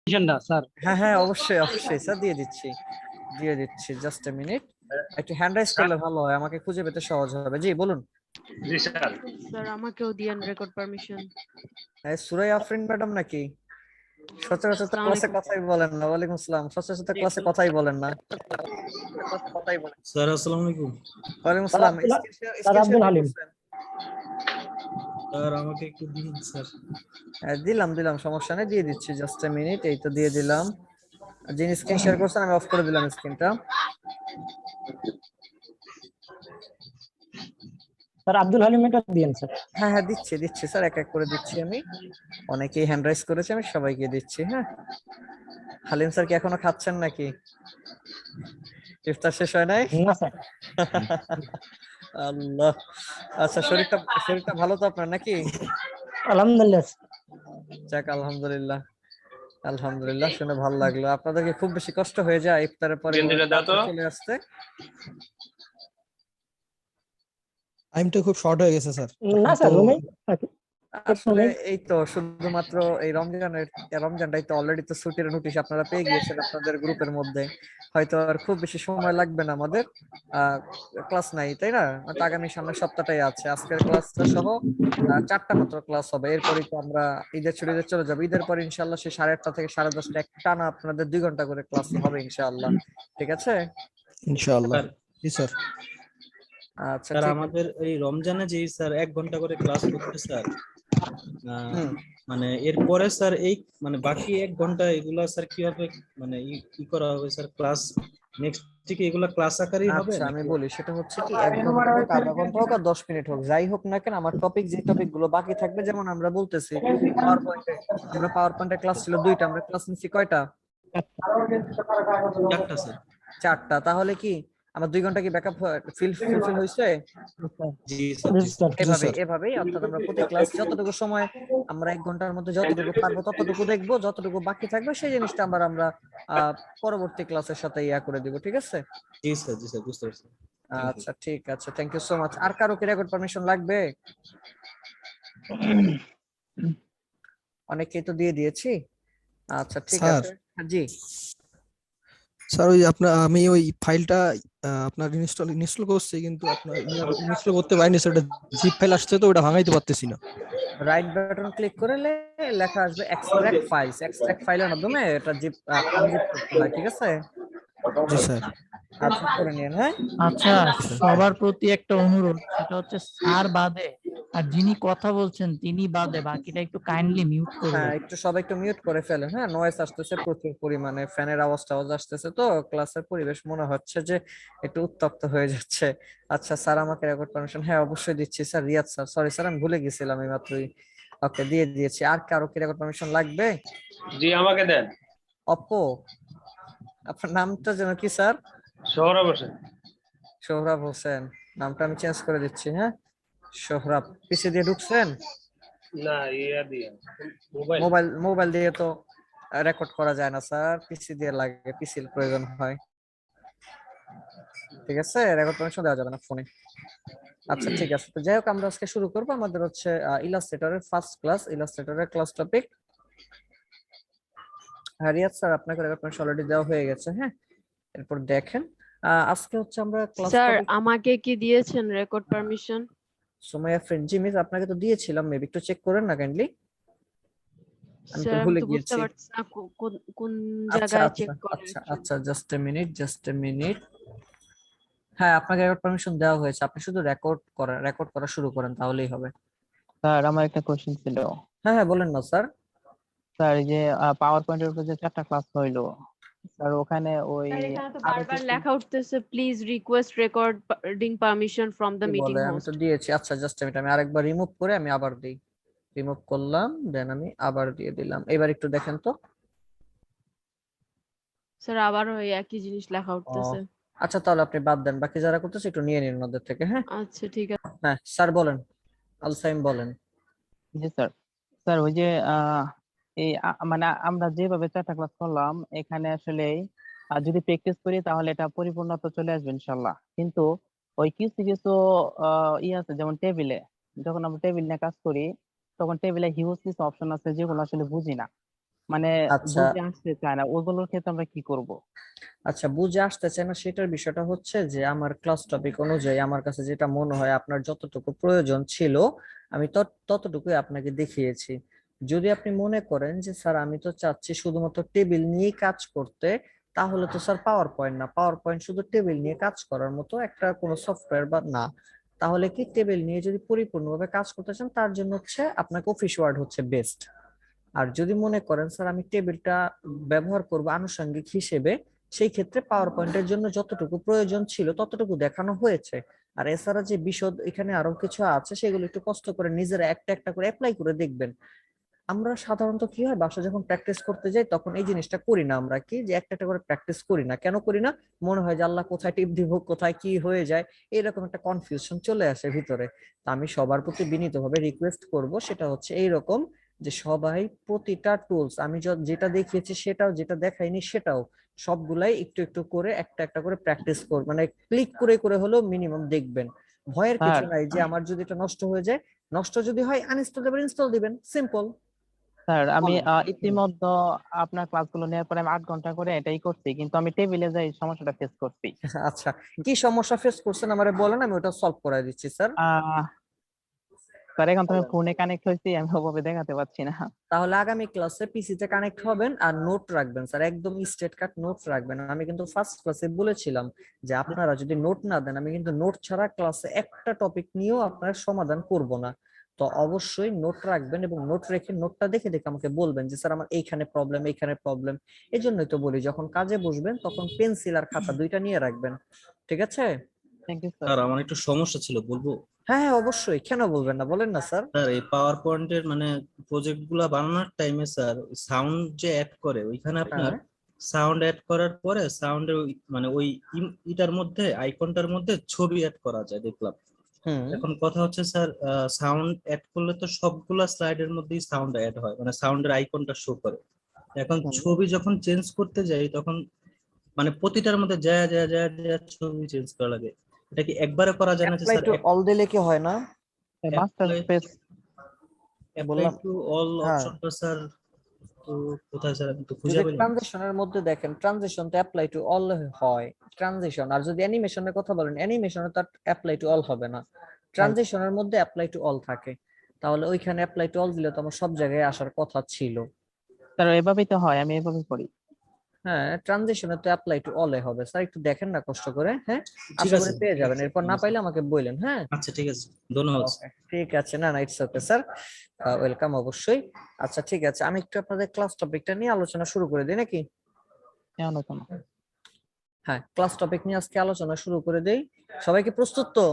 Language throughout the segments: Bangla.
পারমিশনটা স্যার। হ্যাঁ হ্যাঁ, অবশ্যই অবশ্যই স্যার, দিয়ে দিচ্ছি, জাস্ট এ মিনিট। একটু হ্যান্ড রাইজ করলে ভালো হয়, আমাকে খুঁজে পেতে সহজ হবে। জি বলুন। জি স্যার। স্যার আমাকেও দিয়েন রেকর্ড পারমিশন। সুরাই আফরিন ম্যাডাম নাকি? সচরাচর তো আসসালামু ক্লাসে আলাইকুম। কথাই বলেন না। ওয়ালাইকুম আসসালাম। সচরাচর ক্লাসে কথাই বলেন না। স্যার আসসালামু আলাইকুম। ওয়ালাইকুম আসসালাম। Sir screen Abdul share Halim. করছেন? স্যার আমাকে একটু দিন স্যার। দিলাম, সমস্যা নেই, দিয়ে দিচ্ছি, জাস্ট এ মিনিট। এই তো দিয়ে দিলাম। যিনি স্ক্রিন শেয়ার করছেন আমি অফ করে দিলাম স্ক্রিনটা। স্যার আব্দুল হালিম এটা দিয়েন স্যার। হ্যাঁ হ্যাঁ, দিচ্ছি স্যার, এক এক করে দিচ্ছি আমি। অনেকেই হ্যান্ড রাইজ করেছে, আমি সবাইকে দিচ্ছি। হ্যাঁ, হালিম স্যার কি এখনো খাচ্ছেন নাকি? ইফতার শেষ হয় নাই? না স্যার। আল্লাহ। আচ্ছা, শরীরটা ভালো তো আপনার নাকি? আলহামদুলিল্লাহ। যাক, আলহামদুলিল্লাহ। আলহামদুলিল্লাহ, শুনে ভালো লাগলো। আপনাদেরকে খুব বেশি কষ্ট হয়ে যায় ইফতারের পরে চলে আসতে? টাইমটা খুব শর্ট হয়ে গেছে স্যার। না স্যার, রুমে আসলে এই তো শুধুমাত্র এই রমজানটাই তো অলরেডি তো ছুটির নোটিশ আপনারা পেয়ে গিয়েছেন আপনাদের গ্রুপের মধ্যে। হয়তো আর খুব বেশি সময় লাগবে না আমাদের। ক্লাস নাই, তাই না? তো আগামী সামনের সপ্তাহটাই আছে, আজকের ক্লাসটা সহ 4টা মাত্র ক্লাস হবে। এরপরই তো আমরা ঈদের ছুটিতে চলে যাবো। ঈদের পর ইনশাআল্লাহ সেই 8:30 থেকে 10:30 টানা আপনাদের 2 ঘন্টা করে ক্লাস হবে ইনশাআল্লাহ। ঠিক আছে? ইনশাআল্লাহ। জি স্যার। আচ্ছা, স্যার ঠিক আমাদের এই রমজানে যে স্যার 1 ঘন্টা করে ক্লাস করতে স্যার, মানে এরপরে স্যার এই মানে বাকি 1 ঘন্টা এগুলা স্যার কিভাবে মানে ই করা হবে স্যার? ক্লাস নেক্সট থেকে এগুলা ক্লাস আকারেই হবে আচ্ছা, আমি নাকি? বলি, সেটা হচ্ছে কি, 1 ঘন্টা হোক, আধা ঘন্টা হোক, আর 10 মিনিট হোক, যাই হোক না কেন, আমার যে টপিক গুলো বাকি থাকবে, যেমন আমরা বলতেছি পাওয়ার পয়েন্টে ক্লাস ছিল 2টা, আমরা ক্লাস নিচ্ছি কয়টা? 4টা স্যার। 4টা। তাহলে কি আমার 2 ঘন্টা কি ব্যাকআপ ফুলফিল হয়েছে? জি স্যার, জি স্যার। এভাবেই অর্থাৎ আমরা প্রতি ক্লাস যতটুকু সময়, আমরা 1 ঘন্টার মধ্যে যতটুকু পারবো ততটুকু দেখবো, যতটুকু বাকি থাকবে সেই জিনিসটা আমরা পরবর্তী ক্লাসের সাথে করে দিব। ঠিক আছে? জি স্যার, জি স্যার, বুঝতে পারছি। আচ্ছা, ঠিক আছে, থ্যাংক ইউ সো মাচ। আর কারো কি রেকর্ড পারমিশন লাগবে? অনেকেই তো দিয়ে দিয়েছি। আচ্ছা, ঠিক স্যার। আছে। জি স্যার ওই আমি ওই ফাইলটা আপনার ইনস্টল করছি, কিন্তু আপনার ইনস্টল করতে পারিনি স্যার। ওটা জিপ ফাইল আসছে তো ওটা ভাঙাইতে পারতেছি না। রাইট বাটন ক্লিক করলে লেখা আসবে এক্সট্রাক্ট ফাইলের মাধ্যমে এটা জিপ আনজিপ করতে হয়। ঠিক আছে? জি স্যার। আচ্ছা, করে নিন। হ্যাঁ, আচ্ছা, সবার প্রতি একটা অনুরোধ, সেটা হচ্ছে স্যার বাদে আর যিনি কথা বলছেন তিনি বাদে বাকিটা একটু কাইন্ডলি মিউট করবেন। একটু সবাই একটু মিউট করে ফেলেন। হ্যাঁ, নয়েজ আসতেছে প্রচুর পরিমাণে, ফ্যানের আওয়াজ আসতেছে, তো ক্লাসের পরিবেশ মনে হচ্ছে যে একটু উত্তপ্ত হয়ে যাচ্ছে। আচ্ছা স্যার, আমাকে রেকর্ড পারমিশন? হ্যাঁ, অবশ্যই দিচ্ছি sir. Riyad sir, sorry sir, আমি ভুলে গেছিলাম এই মাত্রই। ওকে, দিয়ে দিয়েছি। আর কারো কি রেকর্ড পারমিশন লাগবে? জি আমাকে দেন। অপো, আপনার নামটা যেন কি স্যার? সোহরাব হোসেন। সোহরাব হোসেন। নামটা আমি চেঞ্জ করে দিচ্ছি। হ্যাঁ, সোহরাব। পিসি দিয়ে ঢুকছেন? না, ইয়া দিয়ে মোবাইল দিয়ে তো রেকর্ড করা যায় না স্যার, পিসি দিয়ে লাগে, পিসির প্রয়োজন হয়। ঠিক আছে, রেকর্ড পারমিশন দেওয়া যাবে না ফোনে। আচ্ছা, ঠিক আছে। তো যাই হোক, আমরা আজকে শুরু করবো। আমাদের হচ্ছে ইলাস্ট্রেটরের ফার্স্ট ক্লাস, ইলাস্ট্রেটরের ক্লাস টপিক। রিয়াদ স্যার, আপনাকে রেকর্ড পারমিশন অলরেডি দেওয়া হয়ে গেছে। হ্যাঁ, এরপর দেখেন, আজকে হচ্ছে আমরা ক্লাস স্যার টপিক। আমাকে কি দিয়েছেন রেকর্ড পারমিশন? সুমাইয়া ফ্রেন্ড, জি মিস, আপনাকে তো দিয়েছিলাম, মেবি একটু চেক করেন না কাইন্ডলি। আমি তো স্যার আমি ভুলে তো বুঝতে গিয়েছি। পারছি না কোন আচ্ছা জায়গায় আচ্ছা চেক করে। আচ্ছা, জাস্ট এ মিনিট। হ্যাঁ, আপনাকে রেকর্ড পারমিশন দেওয়া হয়েছে, আপনি শুধু রেকর্ড করা শুরু করেন, তাহলেই হবে। স্যার আমার একটা কোশ্চেন ছিল। হ্যাঁ হ্যাঁ, বলেন না স্যার। স্যার এই যে পাওয়ার পয়েন্টের উপর যে 4টা ক্লাস হইলো, স্যার ওখানে ওই স্যার এখানে তো আরো বারবার কিছু লেখা উঠতেছে please request recording permission from the কি মিটিং বলে, আমি তো হোস্ট। দিয়েছি। আচ্ছা, জাস্ট আমি আরেকবার রিমুভ করে আমি আবার দিই। রিমুভ করলাম, দেন আমি আবার দিয়ে দিলাম। এবার একটু দেখেন তো। স্যার আবার ওই একই জিনিস লেখা ও, উঠতেছে। আচ্ছা, তাহলে আপনি বাদ দেন, বাকি যারা করতেছে একটু নিয়ে নিন ওদের থেকে। হ্যাঁ আচ্ছা ঠিক আছে। হ্যাঁ, স্যার বলেন, আলসাইম বলেন। জি স্যার। স্যার ওই যে এই মানে আমরা যেভাবে 4টা ক্লাস করলাম এখানে আসলে যদি প্র্যাকটিস করি তাহলে এটা পরিপূর্ণতা চলে আসবে ইনশাল্লাহ। কিন্তু ওই কিছু কিছু আছে, যেমন টেবিলে, যখন আমরা টেবিল নিয়ে কাজ করি তখন টেবিলে হিউজ কিছু অপশন আছে যেগুলো আসলে বুঝি না। মানে আচ্ছা বুঝে আসতে চায় না, ওগুলোর ক্ষেত্রে আমরা কি করব? আচ্ছা, বুঝে আসতে চাই না সেটার বিষয়টা হচ্ছে যে আমার ক্লাস টপিক অনুযায়ী আমার কাছে যেটা মনে হয় আপনার যতটুকু প্রয়োজন ছিল আমি ততটুকুই আপনাকে দেখিয়েছি। যদি আপনি মনে করেন যে স্যার আমি তো চাচ্ছি শুধুমাত্র টেবিল নিয়ে কাজ করতে, তাহলে তো স্যার পাওয়ার পয়েন্ট না, পাওয়ার পয়েন্ট শুধু টেবিল নিয়ে কাজ করার মতো একটা কোনো সফটওয়্যার বা না। তাহলে কি টেবিল নিয়ে যদি পরিপূর্ণভাবে কাজ করতে চান তার জন্য হচ্ছে আপনাকে অফিস ওয়ার্ড হচ্ছে বেস্ট। আর যদি মনে করেন স্যার আমি টেবিলটা ব্যবহার করব আনুষঙ্গিক হিসেবে, সেই ক্ষেত্রে পাওয়ার পয়েন্টের জন্য যতটুকু প্রয়োজন ছিল ততটুকু দেখানো হয়েছে। আর এছাড়া যে বিশদ এখানে আরো কিছু আছে সেগুলো একটু কষ্ট করে নিজেরা একটা একটা করে অ্যাপ্লাই করে দেখবেন। আমরা সাধারণত কি হয় বাসা যখন প্র্যাকটিস করতে যাই তখন এই জিনিসটা করি না, আমরা কি যে একটা একটা করে প্র্যাকটিস করি না। কেন করি না? মনে হয় যে আল্লাহ কোথায় টিপ দিব, কোথায় কি হয়ে যায়, এরকম একটা কনফিউশন চলে আসে ভিতরে। তা আমি সবার প্রতি বিনীতভাবে রিকোয়েস্ট করব সেটা হচ্ছে এইরকম, যে সবাই প্রতিটা টুলস আমি যেটা দেখিয়েছি সেটাও, যেটা দেখাইনি সেটাও, সবগুলাই একটু একটু করে একটা একটা করে প্র্যাকটিস কর, মানে ক্লিক করে করে হলেও মিনিমাম দেখবেন। ভয়ের কিছু স্যার নাই যে আমার যদি এটা নষ্ট হয়ে যায়, নষ্ট যদি হয় আনইনস্টল দিবেন, ইনস্টল দিবেন, সিম্পল। স্যার আমি বলেন। ইতিমধ্যে আপনার ক্লাসগুলো নেওয়ার পরে আমি 8 ঘন্টা করে এটাই করছি, কিন্তু আমি টেবিলে যাই সমস্যাটা ফেস করছি। আচ্ছা, কি সমস্যা ফেস করছেন আমারে বলেন, আমি ওটা সলভ করে দিচ্ছি স্যার। আহ স্যার এখন তো আমি বলেন। ফোনে কানেক্ট হয়েছি, আমি ওভাবে দেখাতে পারছি না। তাহলে আগামী ক্লাসে পিসি তে কানেক্ট হবেন আর নোট রাখবেন স্যার, একদম স্ট্রেট কাট নোট রাখবেন। আমি কিন্তু ফার্স্ট ক্লাসে বলেছিলাম যে আপনারা যদি নোট না দেন আমি কিন্তু নোট ছাড়া ক্লাসে একটা টপিক নিয়েও আপনার সমাধান করব না। তো অবশ্যই নোট রাখবেন এবং নোট রেখে নোটটা দেখে দেখে আমাকে বলবেন যে স্যার আমার এইখানে প্রবলেম, এইখানে প্রবলেম। এই জন্যই তো বলি যখন কাজে বসবেন তখন পেন্সিল আর খাতা দুইটা নিয়ে রাখবেন। ঠিক আছে? Thank you sir. স্যার আমার একটু সমস্যা ছিল, বলবো? হ্যাঁ হ্যাঁ অবশ্যই, কেন বলবেন না, বলেন না স্যার। স্যার এই পাওয়ার পয়েন্টের মানে প্রজেক্ট গুলা বানানোর টাইমে স্যার সাউন্ড যে অ্যাড করে ওইখানে আপনার হ্যাঁ সাউন্ড অ্যাড করার পরে সাউন্ডের মানে ওই ইটার মধ্যে আইকনটার মধ্যে ছবি অ্যাড করা যায় দেখলাম। হুম এখন কথা হচ্ছে স্যার সাউন্ড অ্যাড করলে তো সবগুলা স্লাইডের মধ্যেই সাউন্ড অ্যাড হয়, মানে সাউন্ডের আইকনটা শো করে। এখন হুম। ছবি যখন চেঞ্জ করতে যাই তখন মানে প্রতিটার মধ্যে যায় যায় যায় যায় ছবি চেঞ্জ করা লাগে। এটা কি একবারে করা যায় না যে অ্যাপ্লাই স্যার টু অল দিলে কি হয় না? মাস্টার স্পেস অ্যাপ্লাই বললাম। টু অল হ্যাঁ, অপশনটা স্যার তো কোথায় স্যার, আমি তো খুঁজে যদি পেলাম না। ট্রানজিশনের মধ্যে দেখেন ট্রানজিশন তো অ্যাপ্লাই টু অল হয় ট্রানজিশন। আর যদি অ্যানিমেশনের কথা বলেন অ্যানিমেশনে তো অ্যাপ্লাই টু অল হবে না, ট্রানজিশনের মধ্যে অ্যাপ্লাই টু অল থাকে। তাহলে ওইখানে অ্যাপ্লাই টু অল দিলে তো আমার সব জায়গায় আসার কথা ছিল। স্যার এভাবেই তো হয়, আমি এভাবেই করি। হ্যাঁ, ট্রানজিশনে তো অ্যাপ্লাই টু অল হবে স্যার, একটু দেখেন না কষ্ট করে। হ্যাঁ, ঠিক আশা আছে করি পেয়ে ঠিক যাবেন, আছে এরপর না পাইলে আমাকে বললেন। হ্যাঁ, আচ্ছা ঠিক আছে, ধন্যবাদ। ওকে ঠিক আছে, না না ইটস ওকে স্যার, ওয়েলকাম অবশ্যই। আচ্ছা ঠিক আছে, আমি একটু আপনাদের ক্লাস টপিকটা নিয়ে আলোচনা শুরু করে দিই নাকি? কেন কেন? হ্যাঁ, ক্লাস টপিক নিয়ে আজকে আলোচনা শুরু করে দেই। সবাই কি প্রস্তুত তো?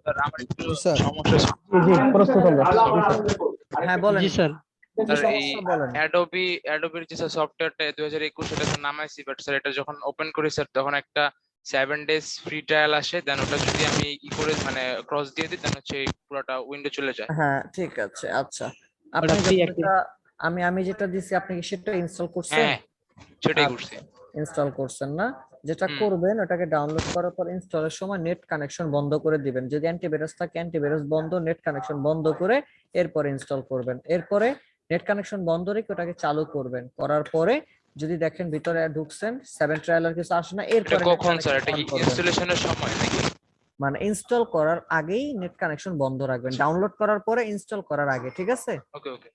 স্যার আমার একটু জি স্যার। সমস্যা ছিল। জি প্রস্তুত আমরা। হ্যাঁ বলেন, জি স্যার। কি স্যার এই সমস্যা বলেন। অ্যাডোবির যে সফটওয়্যারটা 2021 সেটা তো নামাইছি, বাট স্যার এটা যখন ওপেন করি স্যার তখন একটা 7 ডেজ ফ্রি ট্রায়াল আসে, দেন ওটা যদি আমি করে মানে ক্রস দিয়ে দিই দেন হচ্ছে এই পুরোটা উইন্ডো চলে যায়। হ্যাঁ ঠিক আছে, আচ্ছা আপনি ওটা free যখন active। এটা আমি যেটা দিছি আপনি কি সেটা ইনস্টল করছেন? হ্যাঁ সেটাই করছি। ইনস্টল করছেন না? যেটা হুম। করবেন ওটাকে ডাউনলোড করার পর ইনস্টলের সময় নেট কানেকশন বন্ধ করে দিবেন। যদি অ্যান্টিভাইরাস থাকে অ্যান্টিভাইরাস বন্ধ, নেট কানেকশন বন্ধ করে এরপরে ইনস্টল করবেন। এরপরে নেট কানেকশন বন্ধ রেখে ওটাকে চালু করবেন। করার পরে যদি দেখেন ভিতরে ঢুকছেন 7 ট্রায়ালের কিছু আসে না, এটা এরপরে কখন স্যার, এটা কি করবেন। ইনস্টলেশনের সময় নাকি? মানে ইনস্টল করার আগেই নেট কানেকশন বন্ধ রাখবেন, ডাউনলোড করার পরে ইনস্টল করার আগে, ঠিক আছে? ওকে ওকে।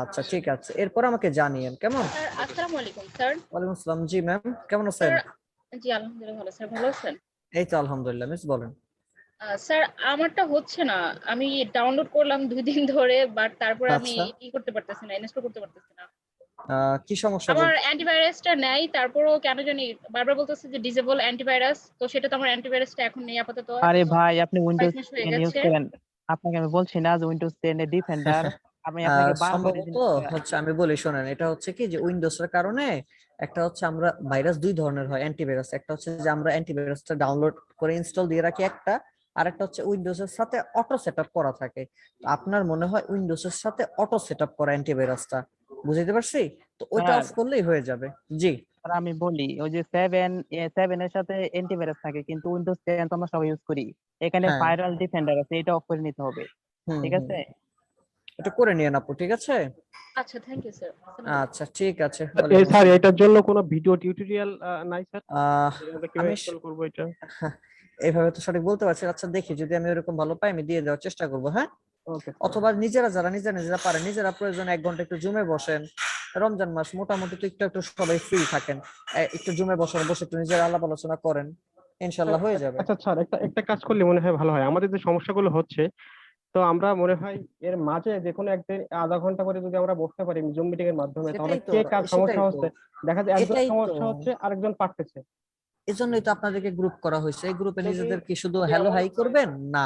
আচ্ছা ঠিক আছে, এরপর আমাকে জানিয়েন কেমন। স্যার আসসালামু আলাইকুম স্যার। ওয়ালাইকুম আসসালাম। জি ম্যাম, কেমন আছেন? স্যার জি আলহামদুলিল্লাহ ভালো স্যার, ভালো আছেন? এই তো আলহামদুলিল্লাহ, মিস বলেন। স্যার আমারটা হচ্ছে না, আমি ডাউনলোড করলাম 2 দিন ধরে, বাট তারপরে আমি আচ্ছা, ই করতে পারতেছি না, ইনস্টল করতে পারতেছি না। কি সমস্যা আমার বলতে? অ্যান্টিভাইরাসটা নেই, তারপরেও কেন জানি বারবার বলতেছে যে ডিসেবল অ্যান্টিভাইরাস, তো সেটা তো আমার অ্যান্টিভাইরাসটা এখন নেই আপাতত। আরে ভাই আপনি উইন্ডোজ 5 মাস হয়ে 10 ইউজ গেছে। করেন, আপনাকে আমি বলছি না যে উইন্ডোজ 10 এর ডিফেন্ডার, আমি আপনাকে বারবার এই সম্ভবত জিনিসটা। হচ্ছে আমি বলি শোনেন, এটা হচ্ছে কি যে উইন্ডোজ এর কারণে একটা হচ্ছে আমরা ভাইরাস দুই ধরনের হয় অ্যান্টিভাইরাস, একটা হচ্ছে যে আমরা অ্যান্টিভাইরাসটা ডাউনলোড করে ইনস্টল দিয়ে রাখি একটা, আর একটা হচ্ছে উইন্ডোজ এর সাথে অটো সেটআপ করা থাকে। তো আপনার মনে হয় উইন্ডোজ এর সাথে অটো সেটআপ করা অ্যান্টিভাইরাসটা, বুঝতে পারছি? তো ওইটা স্যার অফ করলেই হয়ে যাবে। জি স্যার আমি বলি ওই যে 7 এর সাথে অ্যান্টিভাইরাস থাকে, কিন্তু উইন্ডোজ 10 তো আমরা সবাই ইউজ করি, এখানে হ্যাঁ, ভাইরাল ডিফেন্ডার আছে, এটা অফ করে নিতে হবে। হুম ঠিক হুম, আছে? একটু করে নিয়েন আপু, ঠিক আছে? আচ্ছা, থ্যাংক ইউ স্যার। আচ্ছা ঠিক আছে। স্যার এটার জন্য কোনো ভিডিও টিউটোরিয়াল নাই স্যার? আমরা কিভাবে আমি ইনস্টল করব এটা? এইভাবে তো সঠিক বলতে পারছি না। আচ্ছা দেখি, যদি আমি এরকম ভালো পাই আমি দিয়ে দেওয়ার চেষ্টা করবো, হ্যাঁ? ওকে। অথবা নিজেরা যারা নিজেরা পারেন, নিজেরা প্রয়োজন 1 ঘন্টা একটু জুমে বসেন। রমজান মাস মোটামুটি তো একটু সবাই ফ্রি থাকেন, একটু জুমে বসে একটু নিজেরা আলাপ আলোচনা করেন, ইনশাল্লাহ হয়ে যাবে। আচ্ছা স্যার, একটা কাজ করলে মনে হয় ভালো হয়। আমাদের যে সমস্যাগুলো হচ্ছে, তো আমরা মনে হয় এর মাঝে যে কোনো একদিন আধা ঘন্টা করে যদি আমরা বসতে পারি জুম মিটিং এর মাধ্যমে, তাহলে সেটাই তো, কে কার সমস্যা সেটাই তো, হচ্ছে দেখা যায়, একজন এটাই তো, সমস্যা হচ্ছে আরেকজন পারতেছে। এজন্যই তো আপনাদেরকে গ্রুপ করা হয়েছে। এই গ্রুপে যদি নিজেদের কি শুধু হ্যালো হাই করবেন না,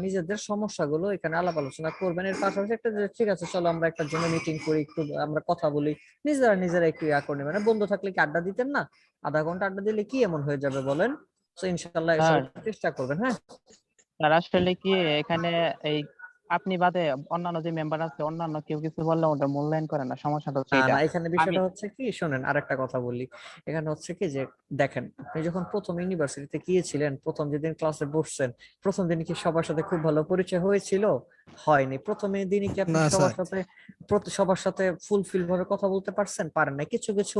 নিজেদের সমস্যাগুলো এখানে আলাপ আলোচনা করবেন। এর পাশাপাশি একটা যে ঠিক আছে চলো আমরা একটা জন্য মিটিং করি, একটু আমরা কথা বলি, নিজেরা একটু করে নেবেন। মানে বন্ধু থাকলে কি আড্ডা দিতেন না? আধা ঘন্টা আড্ডা দিলে কি এমন হয়ে যাবে বলেন? তো ইনশাআল্লাহ স্যার চেষ্টা করবেন, হ্যাঁ? স্যার আসলে কি এখানে এই আপনি বাদে অন্যান্য যে মেম্বার আছে, অন্যান্য কেউ কিছু বললে ওটা মূল্যায়ন করে না, সমস্যাটা হচ্ছে না এটা। না, এখানে আমি বিষয়টা হচ্ছে কি, শোনেন আরেকটা কথা বলি। এখানে হচ্ছে কি যে দেখেন, আপনি যখন প্রথম ইউনিভার্সিটিতে গিয়েছিলেন, প্রথম যেদিন ক্লাসে বসছেন, প্রথম দিন কি সবার সাথে খুব ভালো পরিচয় হয়েছিল? হয়নি। প্রথমে দিনই কি আপনি না সবার স্যার। সাথে সবার সাথে ফুলফিল ভাবে কথা বলতে পারছেন? পারেন না। কিছু কিছু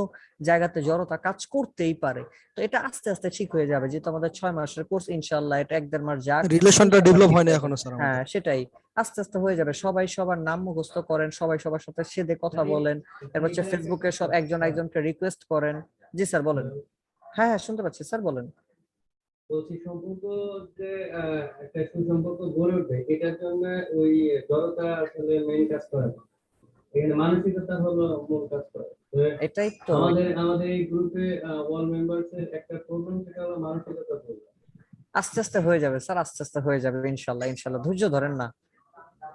জায়গাতে জড়তা কাজ করতেই পারে। তো এটা আস্তে আস্তে ঠিক হয়ে যাবে, যেহেতু আমাদের 6 মাসের কোর্স, ইনশাআল্লাহ এটা 1-1.5 মাস যাক, রিলেশনটা ইনশাআল্লাহ ডেভেলপ ঠিক হয়নি হয়ে এখনো যাবে। স্যার হ্যাঁ আমাদের। সেটাই, আস্তে আস্তে হয়ে যাবে। সবাই সবার নাম মুখস্থ করেন, সবাই সবার সাথে সেদে কথা বলেন। এরপর হচ্ছে ফেসবুকে সব একজন একজনকে রিকোয়েস্ট করেন। জি স্যার বলেন। হ্যাঁ হ্যাঁ শুনতে পাচ্ছি স্যার, বলেন। বলছি সম্পর্ক যে একটা সুসম্পর্ক গড়ে ওঠে, এটার জন্য ওই জড়তা আসলে মেইন কাজ করে না। এখানে মানসিকতা হলো মূল কাজ করে। এটাই তো, আমাদের এই গ্রুপে অল মেম্বারস এর একটা প্রবলেম, সেটা হলো মানসিকতা প্রবলেম। আস্তে আস্তে হয়ে যাবে স্যার, আস্তে আস্তে হয়ে যাবে ইনশাল্লাহ। ধৈর্য ধরেন না,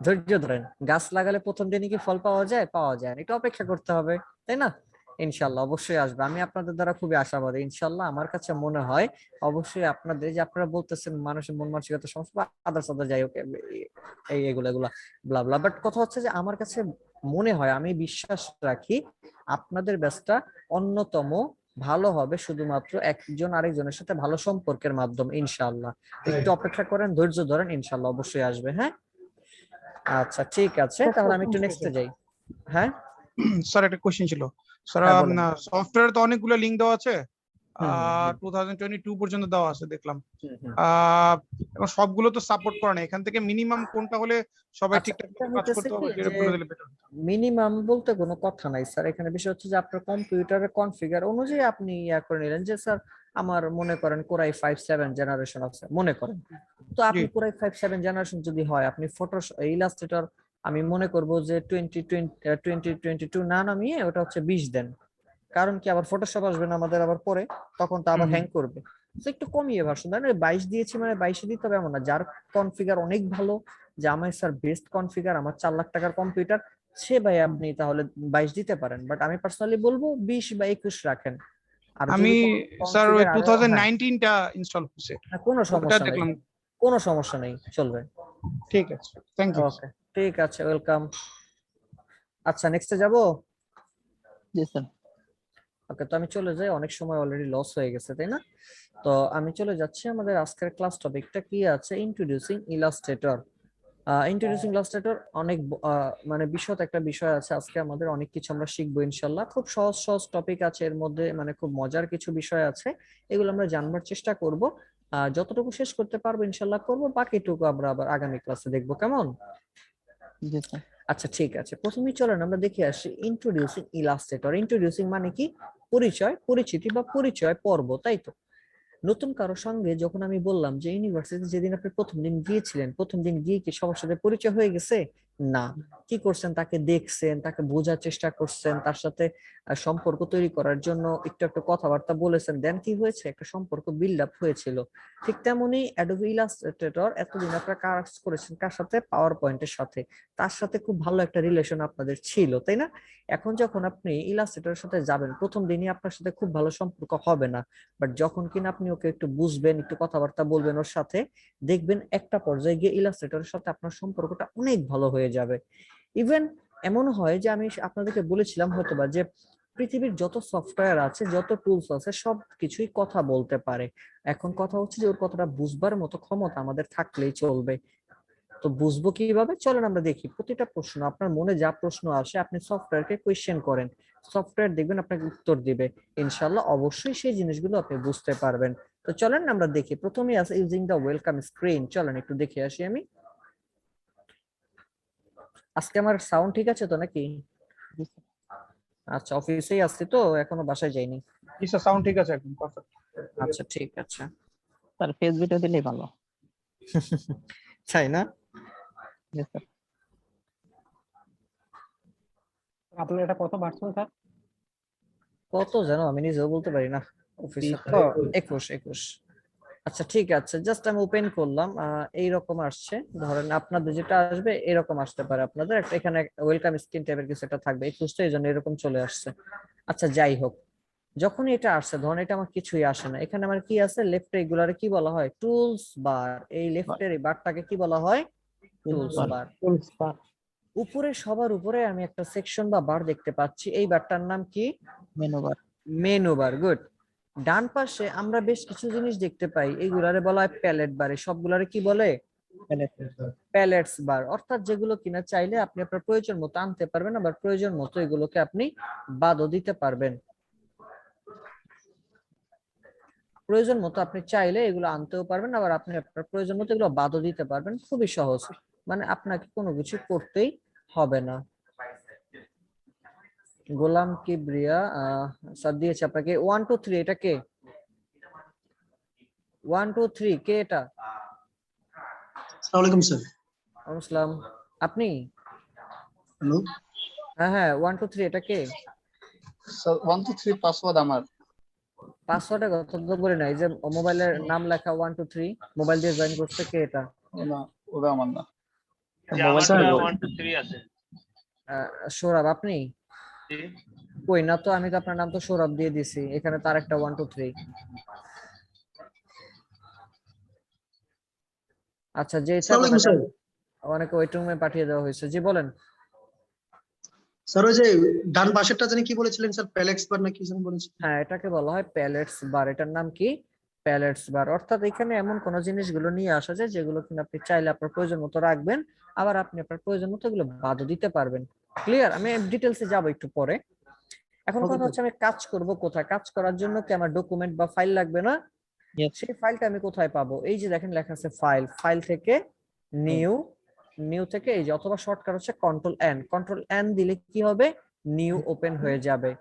ধৈর্য ধরেন। গাছ লাগালে প্রথম দিনই কি ফল পাওয়া যায়? পাওয়া যায় না, একটু অপেক্ষা করতে হবে, তাই না? ইনশাল্লাহ অবশ্যই আসবে। আমি আপনাদের দ্বারা খুবই আশাবাদী। ইনশাল্লাহ আমার কাছে মনে হয় অবশ্যই আপনাদের যে আপনারা বলতেছেন মানুষের মন মানসিকতা সমস্যা, আদার্স যাই হোক, এগুলা ব্লা ব্লা, বাট কথা হচ্ছে যে আমার কাছে মনে হয়, আমি বিশ্বাস রাখি আপনাদের ব্যাচটা অন্যতম ভালো হবে শুধুমাত্র একজন আরেকজনের সাথে ভালো সম্পর্কের মাধ্যমে। ইনশাআল্লাহ একটু অপেক্ষা করেন, ধৈর্য ধরেন, ইনশাআল্লাহ অবশ্যই আসবে, হ্যাঁ? আচ্ছা ঠিক আছে, তাহলে আমি একটু নেক্সটে যাই। হ্যাঁ স্যার একটা কোশ্চেন ছিল স্যার। হ্যাঁ, বলেন। সফটওয়্যার তো অনেকগুলো লিংক দেওয়া আছে, 2022 পর্যন্ত দেওয়া আছে দেখলাম। এবং সবগুলো তো সাপোর্ট করে না। এখান থেকে মিনিমাম কোনটা হলে সবাই আচ্ছা, ঠিকঠাক এটা কাজ হইতেছে করতে কি হবে, এটা যে বলে দিলে বেটার। মিনিমাম বলতে কোনো কথা নাই স্যার। এখানে বিষয় হচ্ছে যে আপনার কম্পিউটারের কনফিগার অনুযায়ী আপনি করে নিলেন যে স্যার আমার মনে করেন কোরাই 5-7 জেনারেশন আছে মনে করেন, তো আপনি কোরাই 5-7 জেনারেশন যদি হয়, আপনি ফটো ইলাস্ট্রেটর আমি মনে করব যে 2022 না নামিয়ে ওটা হচ্ছে 20 দেন। কারণ কি আবার ফটোশপ আসবে না আমাদের আবার পরে, তখন তো আবার হ্যাং করবে। তো একটু কমিয়ে ভার্সন দেন। 22 দিয়েছি মানে 22 দিতে হবে এমন না। যার কনফিগার অনেক ভালো, যে আমার স্যার বেস্ট কনফিগার, আমার 4 লাখ টাকার কম্পিউটার, সে ভাই আপনি তাহলে 22 দিতে পারেন। বাট আমি পার্সোনালি বলবো 20 বা 21 রাখেন। আর আমি স্যার ওই কনফিগার 2019 টা ইনস্টল হচ্ছে, কোনো ওটা সমস্যা নেই, দেখলাম। কোনো সমস্যা নেই, চলবে। ঠিক আছে, থ্যাংক ইউ। ওকে ঠিক আছে, ওয়েলকাম। আচ্ছা নেক্সটে যাব। জি স্যার। ওকে, তো আমি চলে যাই, অনেক সময় অলরেডি লস হয়ে গেছে, তাই না? তো আমি চলে যাচ্ছি। আমাদের আজকের ক্লাস টপিকটা কি আছে? Introducing Illustrator. ইন্ট্রোডিউসিং ইলাস্ট্রেটর অনেক মানে বিশদ একটা বিষয় আছে। আজকে আমাদের অনেক কিছু আমরা শিখবো ইনশাল্লাহ। খুব সহজ সহজ টপিক আছে এর মধ্যে, মানে খুব মজার কিছু বিষয় আছে, এগুলো আমরা জানবার চেষ্টা করব। যতটুকু শেষ করতে পারবো ইনশাল্লাহ করব, বাকিটুকু আমরা আবার আগামী ক্লাসে দেখবো, কেমন? জি স্যার। আচ্ছা ঠিক আছে, প্রথমেই চলেন আমরা দেখে আসি ইন্ট্রোডিউসিং ইলাস্ট্রেটর। ইন্ট্রোডিউসিং মানে কি? পরিচয়, পরিচিতি বা পরিচয় পর্ব, তাই তো? নতুন কারোর সঙ্গে যখন আমি বললাম যে ইউনিভার্সিটি যেদিন আপনি প্রথম দিন গিয়েছিলেন, প্রথম দিন গিয়ে কি সবার সাথে পরিচয় হয়ে গেছে? না। কি করছেন? তাকে দেখছেন, তাকে বোঝার চেষ্টা করছেন, তার সাথে সম্পর্ক তৈরি করার জন্য একটু একটু কথাবার্তা বলেছেন, দেন কি হয়েছে? একটা সম্পর্ক বিল্ড আপ হয়েছিল। ঠিক তেমনি অ্যাডোবি ইলাস্ট্রেটর এতদিন আপনারা কাজ করেছেন কার সাথে? পাওয়ার পয়েন্টের সাথে। তার সাথে খুব ভালো একটা রিলেশন আপনাদের ছিল, তাই না? এখন যখন আপনি ইলাস্ট্রেটরের সাথে যাবেন, প্রথম দিনই আপনার সাথে খুব ভালো সম্পর্ক হবে না, বাট যখন কিনা আপনি ওকে একটু বুঝবেন, একটু কথাবার্তা বলবেন ওর সাথে, দেখবেন একটা পর্যায়ে গিয়ে ইলাস্ট্রেটরের সাথে আপনার সম্পর্কটা অনেক ভালো হয়ে যাবে। ইভেন এমন হয় যে আমি আপনাদেরকে বলেছিলাম হয়তোবা যে পৃথিবীর যত সফটওয়্যার আছে, যত টুলস আছে, সব কিছুই কথা বলতে পারে। এখন কথা হচ্ছে যে ওর কথাটা বুঝবার মতো ক্ষমতা আমাদের থাকলেই চলবে। তো তো বুঝবো কিভাবে, চলেন আমরা দেখি। প্রতিটা প্রশ্ন আপনার মনে যা প্রশ্ন আসে আপনি সফটওয়্যারকে কোয়েশ্চেন করেন, সফটওয়্যার দেখবেন আপনাকে উত্তর দিবে। ইনশাআল্লাহ অবশ্যই সেই জিনিসগুলো আপনি বুঝতে পারবেন। তো চলেন আমরা দেখি। প্রথমেই আছে ইউজিং দ্য ওয়েলকাম স্ক্রিন। চলেন একটু দেখে আসি আমি। আজকে আমার সাউন্ড ঠিক আছে তো নাকি? আচ্ছা, অফিসেই আসছি তো, এখনো বাসায় যাইনি। সাউন্ড ঠিক আছে একদম পারফেক্ট। আচ্ছা ঠিক আছে। স্যার ফেস ভিডিও দিলেই ভালো। তাই না? Yes, sir. আপনার এটা কত ভার্সন স্যার? কত জানো আমি নিজেও বলতে পারি না, অফিসে তো 21। আচ্ছা ঠিক আছে, জাস্ট আমি ওপেন করলাম। এইরকম আসছে, ধরেন আপনাদের যেটা আসবে এরকম আসতে পারে। আপনাদের একটা এখানে ওয়েলকাম স্ক্রিন টাইপের কিছু একটা থাকবে, 21 তো এই জন্য এরকম চলে আসছে। আচ্ছা যাই হোক, যখন এটা আসছে ধরেন এটা আমার কিছুই আসে না, এখানে আমার কি আছে লেফটে, এগুলারে কি বলা হয়? টুলস বার। এই লেফটের এই বারটাকে কি বলা হয়? টুলস বার। উপরে সবার উপরে আমি একটা সেকশন বা বার দেখতে পাচ্ছি, এই বারটার নাম কি? Menu bar. Menu bar, good. ডান পাশে আমরা বেশ কিছু জিনিস দেখতে পাই, এইগুলারে বলা হয় প্যালেট বার। সবগুলারে কি বলে? প্যালেটস বার। অর্থাৎ যেগুলো কিনা চাইলে আপনি আপনার প্রয়োজন মতো আনতে পারবেন, আবার প্রয়োজন মতো এগুলোকে আপনি বাদও দিতে পারবেন। প্রয়োজন মতো আপনি চাইলে এগুলো আনতেও পারবেন, আবার আপনি আপনার প্রয়োজন মতো এগুলো বাদও দিতে পারবেন। খুবই সহজ, মানে আপনাকে কোনো কিছু করতেই হবে না। গোলাম কিবরিয়া স্যার দিয়েছে আপনাকে 1 2 3। এটা কে? 1 2 3 কে এটা? আসসালামু আলাইকুম স্যার। ওয়ালাইকুম আসসালাম। আপনি? হ্যালো। হ্যাঁ হ্যাঁ, 1 2 3 এটা কে? স্যার 1 2 3 পাসওয়ার্ড আমার। পাসওয়ার্ডের কথা তো বলে নাই, যে মোবাইলের নাম লেখা 1 2 3 মোবাইল দিয়ে জয়েন করছে, কে এটা? না, ওটা আমার না। আমারটা 1 2 3 আছে। সৌরভ আপনি? জি। কই না তো, আমি তো আপনার নাম তো সৌরভ দিয়ে দিছি, এখানে তার একটা 1 2 3। আচ্ছা যে অনেকে ওয়েটিং রুমে পাঠিয়ে দেওয়া হয়েছে। জি বলেন। স্যার ওই যে ডান পাশেরটা জানি কি বলেছিলেন স্যার, প্যালেক্স বার নাকি জানি বলেছেন? হ্যাঁ এটাকে বলা হয় প্যালেটস বার। এটার নাম কি? প্যালেটস বার। অর্থাৎ এখানে এমন কোন জিনিসগুলো নিয়ে আসা যায় যেগুলো কিনা আপনি চাইলে আপনার প্রয়োজন মতো রাখবেন, আবার আপনি আপনার প্রয়োজন মতো এগুলো বাদও দিতে পারবেন। ক্লিয়ার? আমি ডিটেলসে যাব একটু পরে। এখন কথা হচ্ছে আমি কাজ করব কোথায়? কাজ করার জন্য কি আমার ডকুমেন্ট বা ফাইল লাগবে না? সেই ফাইলটা আমি কোথায় পাবো? এই যে দেখেন লেখা আছে ফাইল, ফাইল থেকে নিউ, নিউ থেকে এই যে, অথবা শর্টকাট হচ্ছে কন্ট্রোল এন। কন্ট্রোল এন দিলে কি হবে? নিউ ওপেন হয়ে যাবে।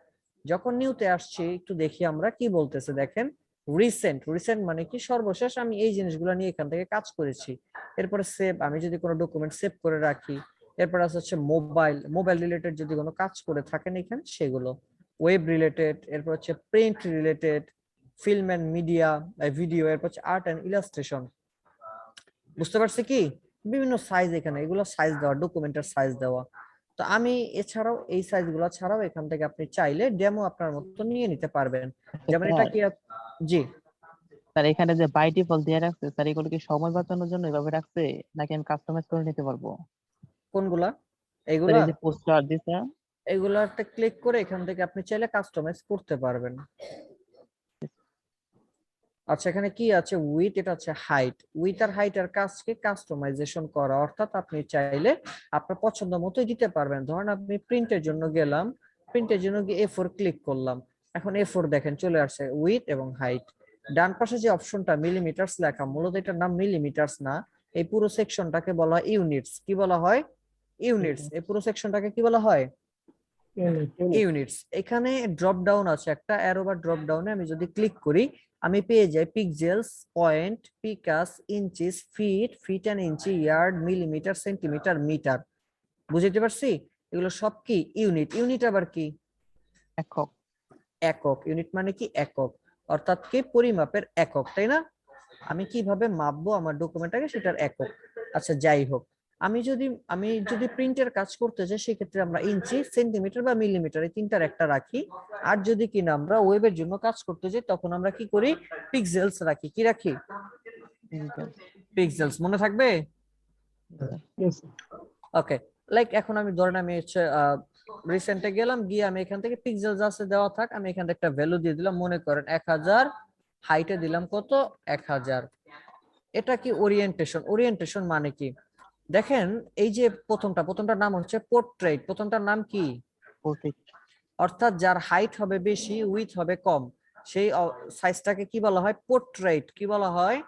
যখন নিউতে আসছি একটু দেখি আমরা কি বলতেছে। দেখেন রিসেন্ট। রিসেন্ট মানে কি? সর্বশেষ আমি এই জিনিসগুলো নিয়ে এখান থেকে কাজ করেছি। এরপরে সেভ, আমি যদি কোনো ডকুমেন্ট সেভ করে রাখি। এরপর আছে হচ্ছে মোবাইল, মোবাইল রিলেটেড যদি কোনো কাজ করে থাকেন এখানে সেগুলো। ওয়েব রিলেটেড, এরপর হচ্ছে print related, film and media, video, এরপর হচ্ছে আর্ট এন্ড ইলাস্ট্রেশন। বুঝতে পারছি কি? বিভিন্ন সাইজ এখানে, এগুলো সাইজ দেওয়া, ডকুমেন্টের সাইজ দেওয়া। তো আমি এছাড়াও এই সাইজগুলো ছাড়াও এখান থেকে আপনি চাইলে ডেমো আপনার মতো নিয়ে নিতে পারবেন। যেমন এটা কি? জি স্যার এখানে যে বাই ডিফল্ট দিয়ে রাখছে স্যার, এগুলো কি সময় বাঁচানোর জন্য এভাবে রাখছে নাকি আমি কাস্টমাইজ করে নিতে পারবো? কোনগুলা? স্যার এগুলা? এই যে পোস্টার দিছে, এগুলাতে ক্লিক করে এখান থেকে আপনি চাইলে কাস্টমাইজ করতে পারবেন। আচ্ছা এখানে কি আছে? উইথ, এটা হচ্ছে হাইট। উইথ আর হাইট এর কাজকে কাস্টমাইজেশন করা, অর্থাৎ আপনি চাইলে আপনার পছন্দ মতোই দিতে পারবেন। ধরেন আপনি প্রিন্টের জন্য গেলাম, প্রিন্টের জন্য গিয়ে A4 ক্লিক করলাম, এখন A4 দেখেন চলে আসছে উইথ এবং হাইট। ডান পাশে যে অপশনটা মিলিমিটারস লেখা, মূলত এটার নাম মিলিমিটারস না, এই পুরো সেকশনটাকে বলা হয় ইউনিটস। কি বলা হয়? ইউনিটস। এই পুরো সেকশনটাকে কি বলা হয়? ইউনিটস। এখানে ড্রপ ডাউন আছে একটা অ্যারো বা ড্রপ ডাউনে আমি যদি ক্লিক করি আমি পেয়ে যাই pixels, point, picas, inches, feet, feet and inch, yard, millimetre, centimetre, metre. বুঝতে পারছি? এগুলো সব কি? ইউনিট। ইউনিট আবার কি? একক। একক। ইউনিট মানে কি? একক, অর্থাৎ কি? পরিমাপের একক, তাই না? আমি কিভাবে মাপবো আমার ডকুমেন্টটাকে সেটার একক। আচ্ছা যাই হোক, আমি যদি প্রিন্টের কাজ করতে চাই সেক্ষেত্রে আমরা ইঞ্চি, সেন্টিমিটার বা মিলিমিটার এই তিনটার একটা রাখি। আর যদি কিনা আমরা ওয়েবের জন্য কাজ করতে চাই তখন আমরা কি করি? পিক্সেলস রাখি। কি রাখি? পিক্সেলস। মনে থাকবে? ওকে। লাইক এখন আমি ধরেন আমি হচ্ছে রিসেন্টে গেলাম, গিয়ে আমি এখান থেকে পিক্সেলস আছে দেওয়া থাক, আমি এখান থেকে একটা ভ্যালু দিয়ে দিলাম, মনে করেন 1000, হাইটে দিলাম কত? 1000। এটা কি ওরিয়েন্টেশন? ওরিয়েন্টেশন মানে কি? দেখেন এই যে প্রথমটার নাম হচ্ছে পোর্ট্রেট, প্রথমটার নাম কি? অর্থাৎ যার হাইট হবে বেশি উইথ হবে কম, সেই সাইজটাকে কি বলা হয়? পোর্ট্রেট। কি বলা হয়?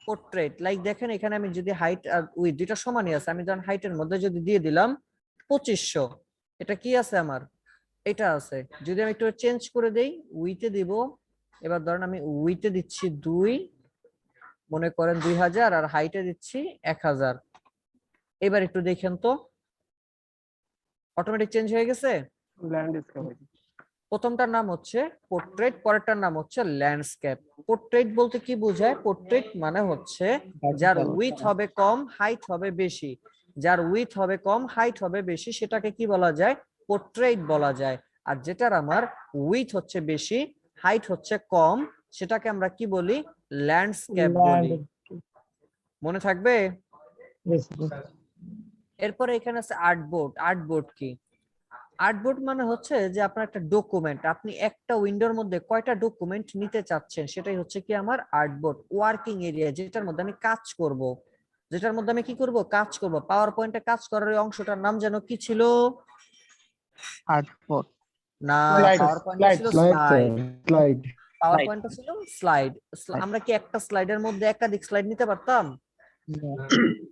পোর্ট্রেট। লাইক দেখেন এখানে আমি যদি হাইট আর উইথ দুইটা সমানই আছে, আমি যখন হাইটের মধ্যে যদি দিয়ে দিলাম 2500, এটা কি আছে আমার? এটা আছে। যদি আমি একটু চেঞ্জ করে দেই, উইথে দিব, এবার ধরেন আমি উইথে দিচ্ছি 2, মনে করেন 2000, আর হাইটে দিচ্ছি 1000। এবার একটু দেখেন তো, অটোমেটিক চেঞ্জ হয়ে গেছে। প্রথমটার নাম হচ্ছে পোর্ট্রেট, পরেরটার নাম হচ্ছে ল্যান্ডস্কেপ। পোর্ট্রেট বলতে কি বোঝায়? পোর্ট্রেট মানে হচ্ছে যার উইথ হবে কম হাইট হবে বেশি, যার উইথ হবে কম হাইট হবে বেশি সেটাকে কি বলা যায়? পোর্ট্রেট বলা যায়। আর যেটার আমার উইথ হচ্ছে বেশি হাইট হচ্ছে কম সেটাকে আমরা কি বলি? ল্যান্ডস্কেপ বলি। মনে থাকবে? এরপরে এখানে আছে আর্টবোর্ড। আর্টবোর্ড কি? আর্টবোর্ড মানে হচ্ছে যে আপনার একটা ডকুমেন্ট, আপনি একটা উইন্ডোর মধ্যে কয়টা ডকুমেন্ট নিতে চাচ্ছেন সেটাই হচ্ছে কি আমার আর্টবোর্ড। ওয়ার্কিং এরিয়া, যেটার মধ্যে আমি কাজ করব, যেটার মধ্যে আমি কি করব? কাজ করব। পাওয়ার পয়েন্টে কাজ করার ওই অংশটার নাম যেন কি ছিল? আর্টবোর্ড না, পাওয়ার পয়েন্টে ছিল স্লাইড। পাওয়ার পয়েন্টে ছিল স্লাইড। আমরা কি একটা স্লাইডের মধ্যে একাধিক স্লাইড নিতে পারতাম?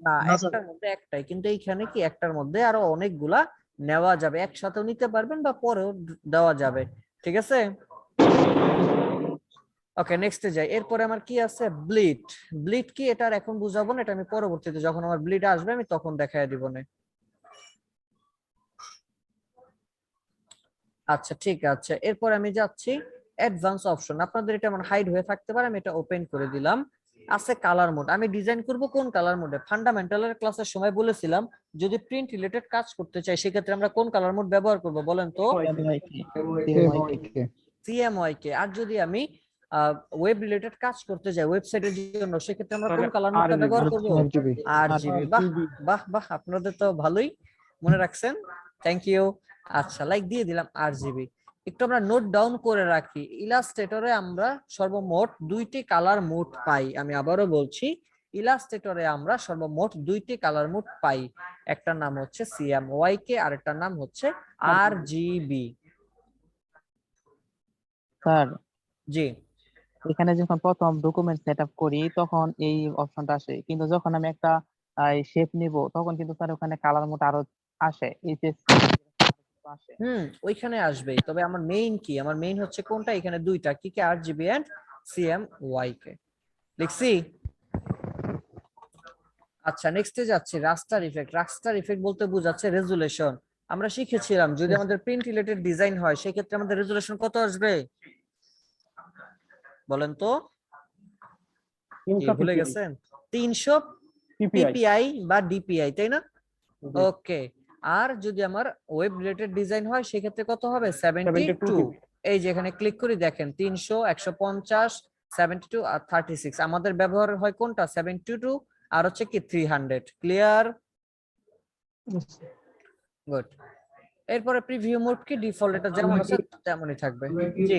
না, একটার মধ্যে একটাই। কিন্তু এইখানে কি একটার মধ্যে আরো অনেকগুলা নেওয়া যাবে, একসাথেও নিতে পারবেন বা পরেও দেওয়া যাবে। ঠিক আছে, ওকে নেক্সটে যাই। এরপরে আমার কি আছে? ব্লিড। ব্লিড কি এটার এখন বুঝাবো না, এটা আমি পরবর্তীতে যখন আমার ব্লিড আসবে আমি তখন দেখায় দিব না। আচ্ছা ঠিক আছে, এরপর আমি যাচ্ছি অ্যাডভান্স অপশন। আপনাদের এটা এমন হাইড হয়ে থাকতে পারে, আমি এটা ওপেন করে দিলাম। আছে কালার মোড। আমি ডিজাইন করব কোন কালার মোডে? ফান্ডামেন্টালের ক্লাসের সময় বলেছিলাম যদি প্রিন্ট রিলেটেড কাজ করতে চাই সেক্ষেত্রে আমরা কোন কালার মোড ব্যবহার করব বলেন তো? CMYK। আর যদি আমি ওয়েব রিলেটেড কাজ করতে যাই ওয়েবসাইটের জন্য সেক্ষেত্রে আমরা কোন কালার মোডটা ব্যবহার করব? RGB। বাহ বাহ বাহ, আপনাদের তো ভালোই মনে রাখছেন, থ্যাংক ইউ। আচ্ছা লাইক দিয়ে দিলাম RGB। একটু আমরা নোট ডাউন করে রাখি, ইলাস্ট্রেটরে আমরা সর্বমোট 2টি কালার মোড পাই। আমি আবারও বলছি, ইলাস্ট্রেটরে আমরা সর্বমোট 2টি কালার মোড পাই। একটার নাম হচ্ছে CMYK আর একটার নাম হচ্ছে RGB। স্যার জি, এখানে যখন প্রথম ডকুমেন্ট সেটআপ করি তখন এই অপশনটা আসে, কিন্তু যখন আমি একটা শেপ নিব তখন কিন্তু স্যার ওখানে কালার মোড আরো আসে, এই যে আসে। ওইখানে আসবেই। তবে আমার মেইন কি? আমার মেইন হচ্ছে কোনটা? এখানে 2টা কি কি? RGB এন্ড CMYK লিখছি। আচ্ছা নেক্সটে যাচ্ছি রাস্টার ইফেক্ট। রাস্টার ইফেক্ট বলতে বোঝাচ্ছে রেজুলেশন। আমরা শিখেছিলাম যদি আমাদের প্রিন্ট রিলেটেড ডিজাইন হয় সেক্ষেত্রে আমাদের রেজুলেশন কত আসবে বলেন তো? ভুলে গেছেন? 300 PPI বা DPI, তাই না? ওকে। আর যদি আমার ওয়েব রিলেটেড ডিজাইন হয় সেক্ষেত্রে কত হবে? 72। এই যে এখানে ক্লিক করি দেখেন 300, 150, 72 আর 36। আমাদের ব্যবহার হয় কোনটা? 72 আর হচ্ছে কি 300। ক্লিয়ার? গুড। এরপরে প্রিভিউ মোড কি? ডিফল্ট এটা যেমন আছে তেমনই থাকবে। জি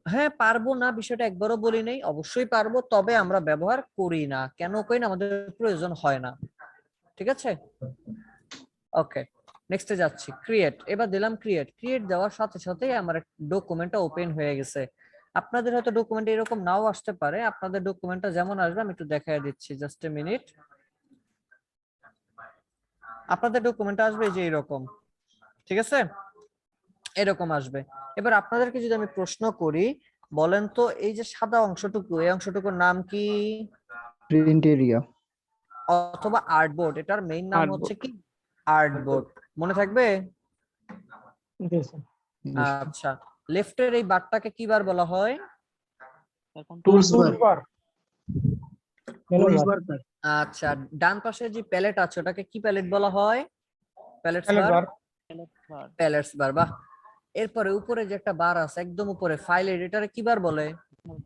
হ্যাঁ পারবো না বিষয়টা একবারও বলি নাই, অবশ্যই পারবো, তবে আমরা ব্যবহার করি না। কেন করি না? আমাদের প্রয়োজন হয় না। ঠিক আছে, ওকে নেক্সটে যাচ্ছি ক্রিয়েট। এবার দিলাম ক্রিয়েট। ক্রিয়েট দেওয়ার সাথে সাথে আমার ডকুমেন্টটা ওপেন হয়ে গেছে। আপনাদের হয়তো ডকুমেন্ট এরকম নাও আসতে পারে। আপনাদের ডকুমেন্টটা যেমন আসবে আমি একটু দেখায় দিচ্ছি, জাস্ট এ মিনিট। আপনাদের ডকুমেন্টটা আসবে যে এরকম, ঠিক আছে, এরকম আসবে। এবার আপনাদেরকে যদি আমি প্রশ্ন করি, বলেন তো এই যে সাদা অংশটুকু, এই অংশটুকুর নাম কি? প্রিন্ট এরিয়া অথবা আর্টবোর্ড। এটার মেইন নাম হচ্ছে কি? আর্টবোর্ড। মনে থাকবে? আচ্ছা, লেফটের এই বারটাকে কি বার বলা হয়? টুলস বার। আচ্ছা, ডান পাশে যে প্যালেট আছে ওটাকে কি প্যালেট বলা হয়? প্যালেটস বার। প্যালেটস বার, বাহ। এরপরে উপরে যে একটা বার আছে একদম উপরে, ফাইল এডিটরে কি বার বলে?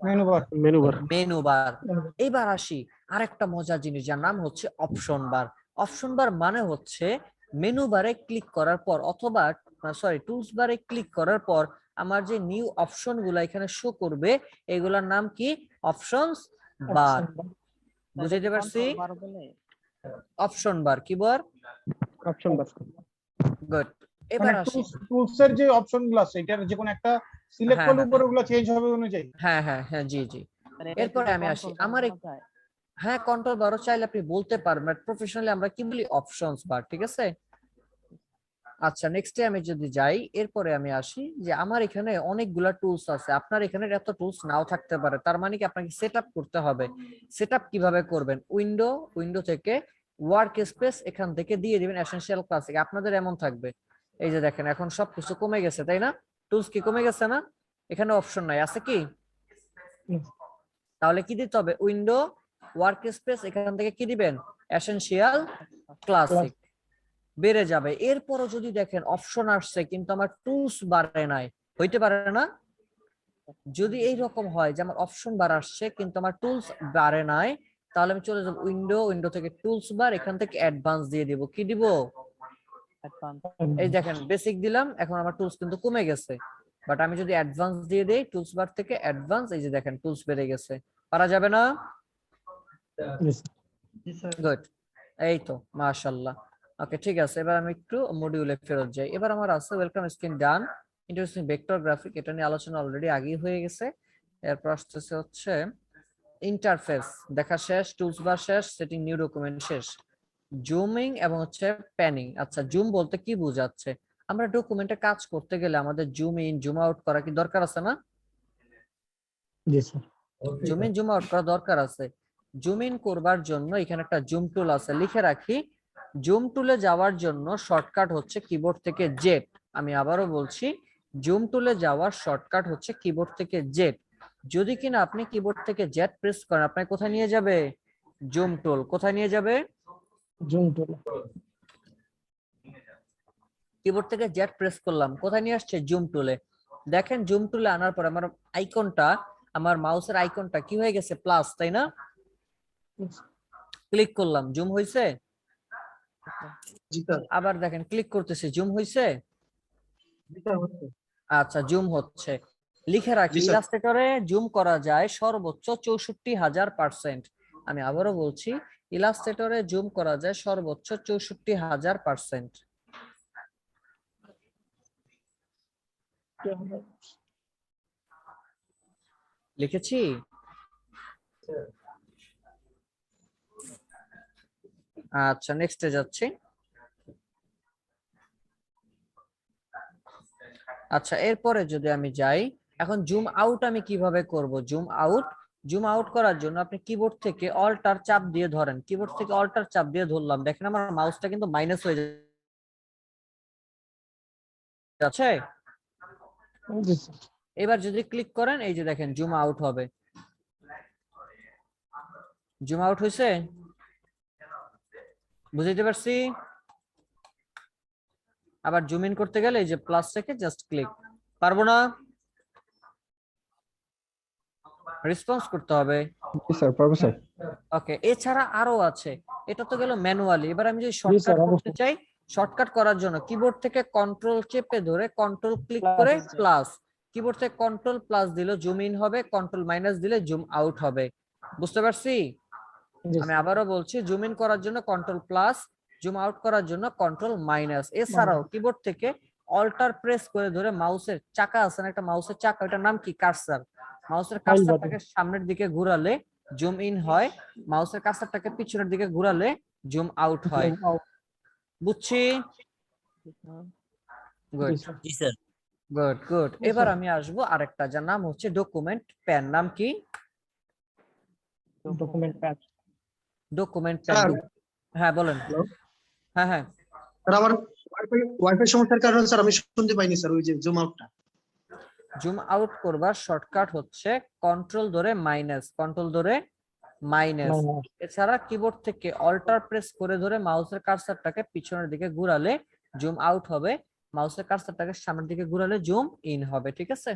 Menu bar. Menu bar. Menu বার। এইবার আসি আরেকটা মজার জিনিস যার নাম হচ্ছে অপশন বার। অপশন বার মানে হচ্ছে মেনু বারে ক্লিক করার পর অথবা টুলস বারে ক্লিক করার পর আমার যে নিউ অপশন গুলা এখানে শো করবে এগুলার নাম কি? অপশনস বার। বুঝাইতে পারছি? অপশন বার কি বার? অপশন বাস। গুড। মানে এবার আসি টুলস এর যে অপশন গুলো আছে এটার যে কোনো একটা সিলেক্ট করলে উপরে ওগুলো চেঞ্জ হবে অনুযায়ী। হ্যাঁ হ্যাঁ হ্যাঁ, জি জি। এরপরে আমি আসি আমার হ্যাঁ কন্ট্রোল বারও চাইলে আপনি বলতে পারবেন, প্রফেশনালি আমরা কি বলি? অপশনস বার, ঠিক আছে? আচ্ছা নেক্সটে আমি যদি যাই, এরপরে আমি আসি যে আমার এখানে অনেকগুলা টুলস আছে, আপনার এখানে এত টুলস নাও থাকতে পারে, তার মানে কি আপনাকে সেটআপ করতে হবে। সেটআপ কিভাবে করবেন? উইন্ডো থেকে ওয়ার্ক স্পেস এখান থেকে দিয়ে দিবেন এসেনশিয়াল ক্লাসিক। আপনাদের এমন থাকবে, এই যে দেখেন এখন সবকিছু কমে গেছে তাই না? টুলস কি কমে গেছে না? এখানে অপশন নাই, আছে কি? তাহলে কি দিতে হবে? উইন্ডো ওয়ার্ক স্পেস এখান থেকে কি দিবেন? এসেনশিয়াল ক্লাসিক বেড়ে যাবে। এরপরও যদি দেখেন অপশন আসছে কিন্তু আমার টুলস বাড়ে নাই, হইতে পারে না? যদি এই রকম হয় যে আমার অপশন বার আসছে কিন্তু আমার টুলস বাড়ে নাই, তাহলে আমি চলে যাব উইন্ডো থেকে টুলস বার, এখান থেকে অ্যাডভান্স দিয়ে দিব। কি দিব? এই দেখেন বেসিক দিলাম, এখন আমার টুলস কিন্তু কমে গেছে, বাট আমি যদি অ্যাডভান্স দিয়ে দেই টুলস বার থেকে অ্যাডভান্স, এই যে দেখেন টুলস বেড়ে গেছে। পারা যাবে না? গুড, এই তো মাশাআল্লাহ। ওকে ঠিক আছে, এবার আমি একটু মডিউলে ফেরত যাই। এবার আমার আছে ওয়েলকাম স্ক্রিন ডান, ইন্ট্রোডিউসিং ভেক্টর গ্রাফিক, এটা নিয়ে আলোচনা অলরেডি আগেই হয়ে গেছে। এরপর আসতেছে হচ্ছে ইন্টারফেস দেখা শেষ, টুলস বার শেষ, সেটিং নিউ ডকুমেন্ট শেষ, জুমিং এবং হচ্ছে প্যানিং। আচ্ছা জুম বলতে কি বোঝাচ্ছে? আমরা ডকুমেন্টে কাজ করতে গেলে আমাদের জুম ইন জুম আউট করা কি দরকার আছে না? জি sir. Zoom in zoom out করা দরকার আছে। জুম ইন করবার জন্য এখানে একটা জুম টুল আছে, লিখে রাখি। জুম টুলে যাওয়ার জন্য শর্টকাট হচ্ছে কিবোর্ড থেকে জেড। আমি আবারও বলছি, জুম টুলে যাওয়ার শর্টকাট হচ্ছে কিবোর্ড থেকে জেড। যদি কিনা আপনি কিবোর্ড থেকে জেড প্রেস করেন, আপনাকে কোথায় নিয়ে যাবে? জুম টুল। কোথায় নিয়ে যাবে? জুম টুল। কিবোর্ড থেকে জেড প্রেস করলাম, কোথায় নিয়ে আসছে? জুম টুলে। দেখেন জুম টুলে আনার পর আমার আইকনটা, আমার মাউসের আইকনটা কি হয়ে গেছে? প্লাস, তাই না? ক্লিক করলাম, জুম হয়েছে। আবার দেখেন ক্লিক করতেছি, জুম হয়েছে। আচ্ছা জুম হচ্ছে। লিখে রাখি ইলাস্ট্রেটরে জুম করা যায় সর্বোচ্চ 64,000%। আমি আবারও বলছি, ইলাস্ট্রেটরে জুম করা যায় সর্বোচ্চ 64,000%। লিখেছি? আচ্ছা নেক্সটে যাচ্ছি। আচ্ছা এরপরে যদি আমি যাই, এখন জুম আউট আমি কিভাবে করব? জুম আউট করার জন্য আপনি কিবোর্ড থেকে অল্টার চাপ দিয়ে ধরেন। কিবোর্ড থেকে অল্টার চাপ দিয়ে ধরলাম, দেখেন আমার মাউসটা কিন্তু মাইনাস হয়ে যাচ্ছে। এবার যদি ক্লিক করেন, এই যে দেখেন জুম আউট হবে। জুম আউট হয়েছে? বুঝতে পারছি? আবার জুম ইন করতে গেলে এই যে প্লাস থেকে জাস্ট ক্লিক। পারবো না? রেসপন্স করতে হবে। জি স্যার, পারবো স্যার। ওকে, এছাড়া আরো আছে। এটা তো গেল ম্যানুয়ালি। এবার আমি যদি শর্টকাট করতে চাই, শর্টকাট করার জন্য কিবোর্ড থেকে কন্ট্রোল চেপে ধরে কন্ট্রোল ক্লিক করে প্লাস, কিবোর্ড থেকে কন্ট্রোল প্লাস দিলে জুম ইন হবে, কন্ট্রোল মাইনাস দিলে জুম আউট হবে। বুঝতে পারছি? আমি আবারও বলছি, জুম ইন করার জন্য কন্ট্রোল প্লাস, জুম আউট করার জন্য কন্ট্রোল মাইনাস। এছাড়াও কিবোর্ড থেকে অল্টার প্রেস করে ধরে মাউসের চাকা আছে না, একটা মাউসের চাকা, ওটার নাম কি? কার্সার। মাউসের কার্সারটাকে সামনের দিকে ঘোরালে জুম ইন হয়, মাউসের কার্সারটাকে পিছনের দিকে ঘোরালে জুম আউট হয়। বুঝছি? গুড। জি স্যার। Good good. এবার আমি আসবো আরেকটা, যার নাম হচ্ছে ডকুমেন্ট প্যান। নাম কি? Document pan. Document pan. হ্যাঁ বলেন। হ্যাঁ হ্যাঁ স্যার আমার ওয়াইফাই সমস্যার কারণে স্যার আমি শুনতে পাইনি স্যার ওই যে জুম আউটটা। জুম আউট করবার শর্টকাট হচ্ছে কন্ট্রোল ধরে মাইনাস, কন্ট্রোল ধরে মাইনাস। এছাড়া কিবোর্ড থেকে অল্টার প্রেস করে ধরে মাউসের কার্সারটাকে পিছনের দিকে ঘোরালে জুম আউট হবে, মাউসের কার্সারটাকে সামনের দিকে ঘোরালে জুম ইন হবে। ঠিক আছে?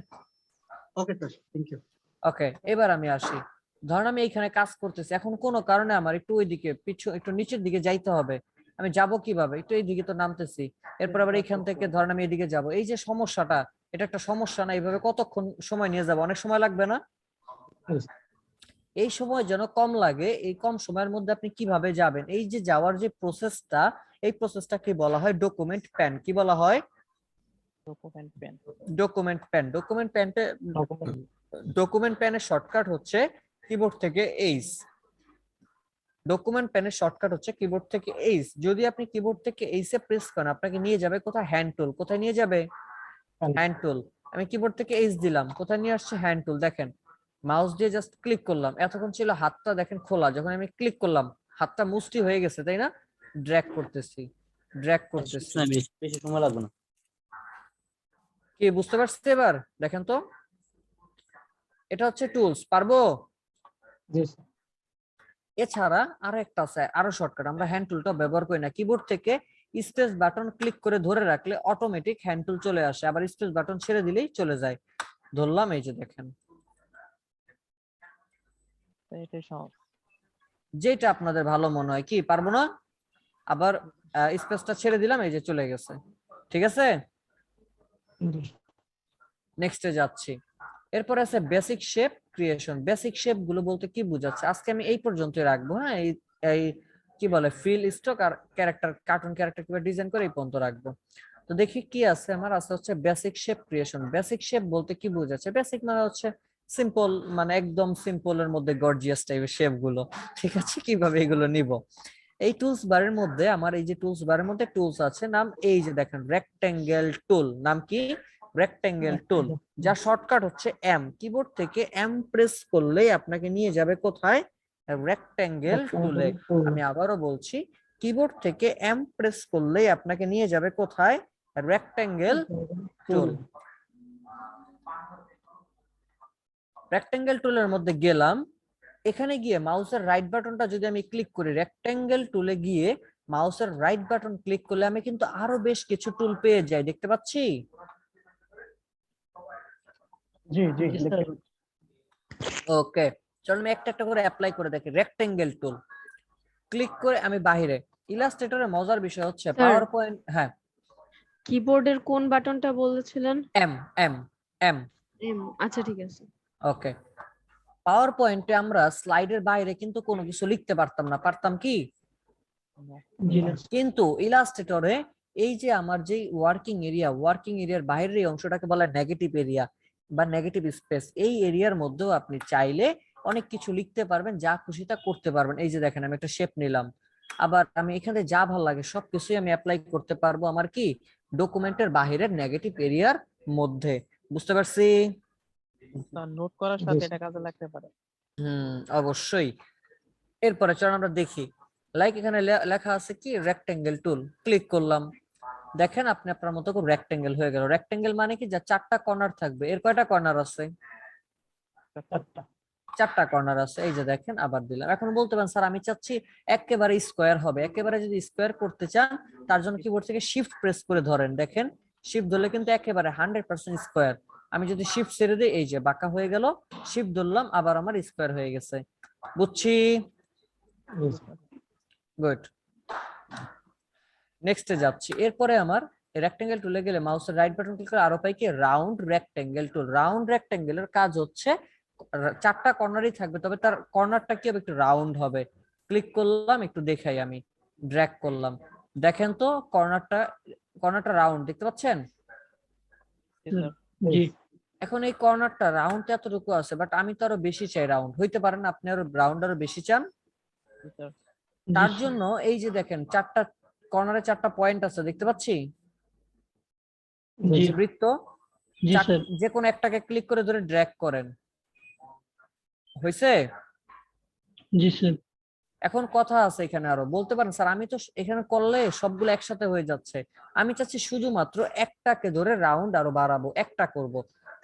Okay sir, thank you. Okay, এবার আমি আসি। ধরেন আমি এইখানে কাজ করতেছি, এখন কোনো কারণে আমার একটু ওইদিকে একটু নিচের দিকে যাইতে হবে। আমি যাব কিভাবে? একটু এইদিকে তো নামতেছি, এরপর আবার এখান থেকে ধরেন আমি এদিকে যাব। এই যে সমস্যাটা, এটা একটা সমস্যা না? এইভাবে কতক্ষণ সময় নিয়ে যাবে? অনেক সময় লাগবে না? এই সময় যেন কম লাগে, এই কম সময়ের মধ্যে আপনি কিভাবে যাবেন? এই যে যাওয়ার যে প্রসেসটা, এই প্রসেসটা কি বলা হয়? Document pan. কি বলা হয়? Document pen. Document pan. Document প্যানের শর্টকাট হচ্ছে কিবোর্ড থেকে এইচ। ডকুমেন্ট প্যানের শর্টকাট হচ্ছে কিবোর্ড থেকে এইচ। যদি আপনি কিবোর্ড থেকে এইচ এ প্রেস করেন, আপনাকে নিয়ে যাবে কোথায়? হ্যান্ড টুল। কোথায় নিয়ে যাবে? হ্যান্ড টুল। আমি কিবোর্ড থেকে এইচ দিলাম, কোথায় নিয়ে আসছে? হ্যান্ড টুল। দেখেন মাউস দিয়ে জাস্ট ক্লিক করলাম, এতক্ষণ ছিল হাতটা দেখেন খোলা, যখন আমি ক্লিক করলাম হাতটা মুষ্টি হয়ে গেছে, তাই না? ড্র্যাগ করতেছি। বেশি সময় লাগবে না। কি বুঝতে পারছি এবার? দেখেন তো, এটা হচ্ছে টুলস। পারবো? এছাড়া আরো একটা আছে, আরো শর্টকাট। আমরা হ্যান্ড টুলটা ব্যবহার করি না। কিবোর্ড থেকে স্পেস বাটন ক্লিক করে ধরে রাখলে অটোমেটিক হ্যান্ড টুল চলে আসে, আবার স্পেস বাটন ছেড়ে দিলেই চলে যায়। ধরলাম, এই যে দেখেন, যেটা আপনাদের ভালো মনে হয়। কি পারবো না? আবার স্পেসটা ছেড়ে দিলাম, এই যে চলে গেছে। ঠিক আছে, নেক্সটে যাচ্ছি। এরপর আছে basic shape creation. Basic shape গুলো বলতে কি বোঝাচ্ছে? আজকে আমি এই পর্যন্তই রাখবো। হ্যাঁ, এই কি বলে, ফিল স্টক আর ক্যারেক্টার, কার্টুন ক্যারেক্টার কিভাবে ডিজাইন করে এই পর্যন্ত রাখবো। তো দেখি কি আছে আমার। আছে হচ্ছে basic shape creation. Basic shape বলতে কি বোঝাচ্ছে? বেসিক মানে হচ্ছে সিম্পল, মানে একদম সিম্পলের মধ্যে গর্জিয়াস টাইপের শেপ গুলো। ঠিক আছে, কিভাবে এগুলো নিব? এই টুলস বারের মধ্যে আমার, এই যে টুলস বারের মধ্যে টুলস আছে, নাম এই যে দেখেন রেক্টেঙ্গেল টুল। নাম কি? রেক্টেঙ্গেল টুল, যার শর্টকাট হচ্ছে এম। কিবোর্ড থেকে এম প্রেস করলেই আপনাকে নিয়ে যাবে কোথায়? রেক্টেঙ্গেল টুলে। আমি আবারও বলছি, কিবোর্ড থেকে এম প্রেস করলেই আপনাকে নিয়ে যাবে কোথায়? রেক্টেঙ্গেল টুল। রেক্টেঙ্গেল টুলের মধ্যে গেলাম, এখানে গিয়ে মাউসের রাইট বাটনটা যদি আমি ক্লিক করি, রেক্টেঙ্গেল টুলে গিয়ে মাউসের রাইট বাটন ক্লিক করলে আমি কিন্তু আরো বেশ কিছু টুল পেয়ে যাই। দেখতে পাচ্ছি? জি জি। ওকে, চলো আমি একটা একটা করে অ্যাপ্লাই করে দেখি। রেক্টেঙ্গেল টুল ক্লিক করে আমি বাইরে। ইলাস্ট্রেটরের মজার বিষয় হচ্ছে পাওয়ার পয়েন্ট। হ্যাঁ, কিবোর্ডের কোন বাটনটা বলেছিলেন? M M M. আচ্ছা, ঠিক আছে। ওকে, পাওয়ার পয়েন্টে আমরা স্লাইডের বাইরে কিন্তু কোনো কিছু লিখতে পারতাম না। পারতাম কি? কিন্তু ইলাস্ট্রেটরে এই যে আমার যে ওয়ার্কিং এরিয়ার বাইরের এই অংশটাকে বলা হয় নেগেটিভ এরিয়া বা নেগেটিভ স্পেস। এই এরিয়ার মধ্যেও আপনি চাইলে অনেক কিছু লিখতে পারবেন, যা খুশি তা করতে পারবেন। এই যে দেখেন, আমি একটা শেপ নিলাম, আবার আমি এখানে যা ভালো লাগে সবকিছুই আমি অ্যাপ্লাই করতে পারবো আমার কি ডকুমেন্টের বাহিরের নেগেটিভ এরিয়ার মধ্যে। বুঝতে পারছি? নোট করার সাথে এটা কাজে লাগতে পারে। অবশ্যই। এরপরে চলুন আমরা দেখি। লাইক এখানে লেখা আছে কি রেক্টেঙ্গেল টুল, ক্লিক করলাম, দেখেন আপনি আপনার মতো করে রেক্টেঙ্গেল হয়ে গেল। রেক্টেঙ্গেল মানে কি? যা চারটা কর্নার থাকবে। এর কয়টা কর্নার আছে? চারটা কর্নার আছে। এই যে দেখেন, আবার দিলাম। এখন বলতে পারেন স্যার আমি চাচ্ছি একেবারে স্কোয়ার হবে। একেবারে যদি স্কোয়ার করতে চান তার জন্য কিবোর্ড থেকে শিফট প্রেস করে ধরেন। দেখেন শিফট ধরলে কিন্তু একেবারে 100% স্কোয়ার। আমি যদি শিফট ছেড়ে দিই, এই যে বাঁকা হয়ে গেল, শিফট ধরলাম আবার আমার স্কোয়ার হয়ে গেছে। বুঝছি? গুড, নেক্সটে যাচ্ছি। এরপরে আমার রেক্টেঙ্গেল টুলে গেলে মাউসের রাইট বাটন ক্লিক করে আরো পাই কি রাউন্ড রেক্টেঙ্গেল টুল। রাউন্ড রেক্টেঙ্গেলের কাজ হচ্ছে চারটা কর্নারই থাকবে, তবে তার কর্নারটা কি হবে? একটু রাউন্ড হবে। ক্লিক করলাম, একটু দেখাই, আমি ড্র্যাগ করলাম, দেখেন তো কর্নারটা রাউন্ড। দেখতে পাচ্ছেন? এখন এই কর্নারটা রাউন্ড এতটুকু আছে, বাট আমি তো আরো বেশি চাই রাউন্ড। হইতে পারে না আপনি আরো রাউন্ড আরো বেশি চান? তার জন্য এই যে দেখেন চারটা কর্নারে চারটা পয়েন্ট আছে, দেখতে পাচ্ছি বৃত্ত। যে কোনো একটাকে ক্লিক করে ধরে ড্র্যাগ করেন, হয়েছে? জি স্যার। এখন কথা আছে এখানে আরো, বলতে পারেন স্যার আমি তো এখানে করলে সবগুলো একসাথে হয়ে যাচ্ছে, আমি চাচ্ছি শুধুমাত্র একটাকে ধরে রাউন্ড আরো বাড়াবো, একটা করব।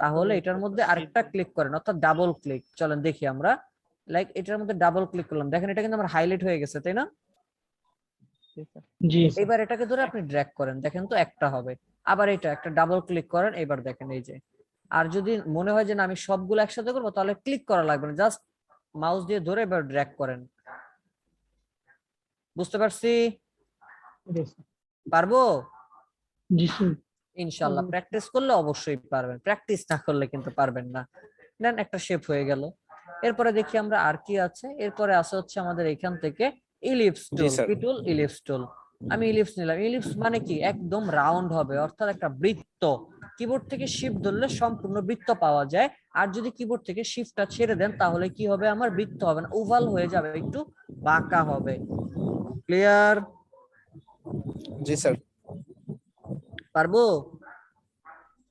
তাহলে এটার মধ্যে আরেকটা ক্লিক করেন, অর্থাৎ ডাবল ক্লিক। চলেন দেখি আমরা। লাইক এটার মধ্যে ডাবল ক্লিক করলাম, দেখেন এটা কিন্তু আমার হাইলাইট হয়ে গেছে, তাই না? এবার এটাকে ধরে আপনি ড্র্যাগ করেন, দেখেন তো একটা হবে। আবার এটা একটা ডাবল ক্লিক করেন, এবার দেখেন এই যে। আর যদি মনে হয় যে না আমি সবগুলো একসাথে করবো, তাহলে ক্লিক করা লাগবে না, জাস্ট মাউস দিয়ে ধরে এবার ড্র্যাগ করেন। বুঝতে পারছি? পারবো? জি স্যার। ইনশাআল্লাহ প্র্যাকটিস করলে অবশ্যই পারবেন, প্র্যাকটিস না করলে কিন্তু পারবেন না। দেন একটা শেপ হয়ে গেল। এরপরে দেখি আমরা আর কি আছে। এরপরে আছে হচ্ছে আমাদের এখান থেকে ইলিপস টুল। কি টুল? ইলিপস টুল। আমি ইলিপস নিলাম। ইলিপস মানে কি? একদম রাউন্ড হবে, অর্থাৎ একটা বৃত্ত। কিবোর্ড থেকে শিফট ধরলে সম্পূর্ণ বৃত্ত পাওয়া যায়, আর যদি কিবোর্ড থেকে শিফটটা ছেড়ে দেন তাহলে কি হবে? আমার বৃত্ত হবে না, ওভাল হয়ে যাবে, একটু বাঁকা হবে। ক্লিয়ার? জি স্যার। পারবো?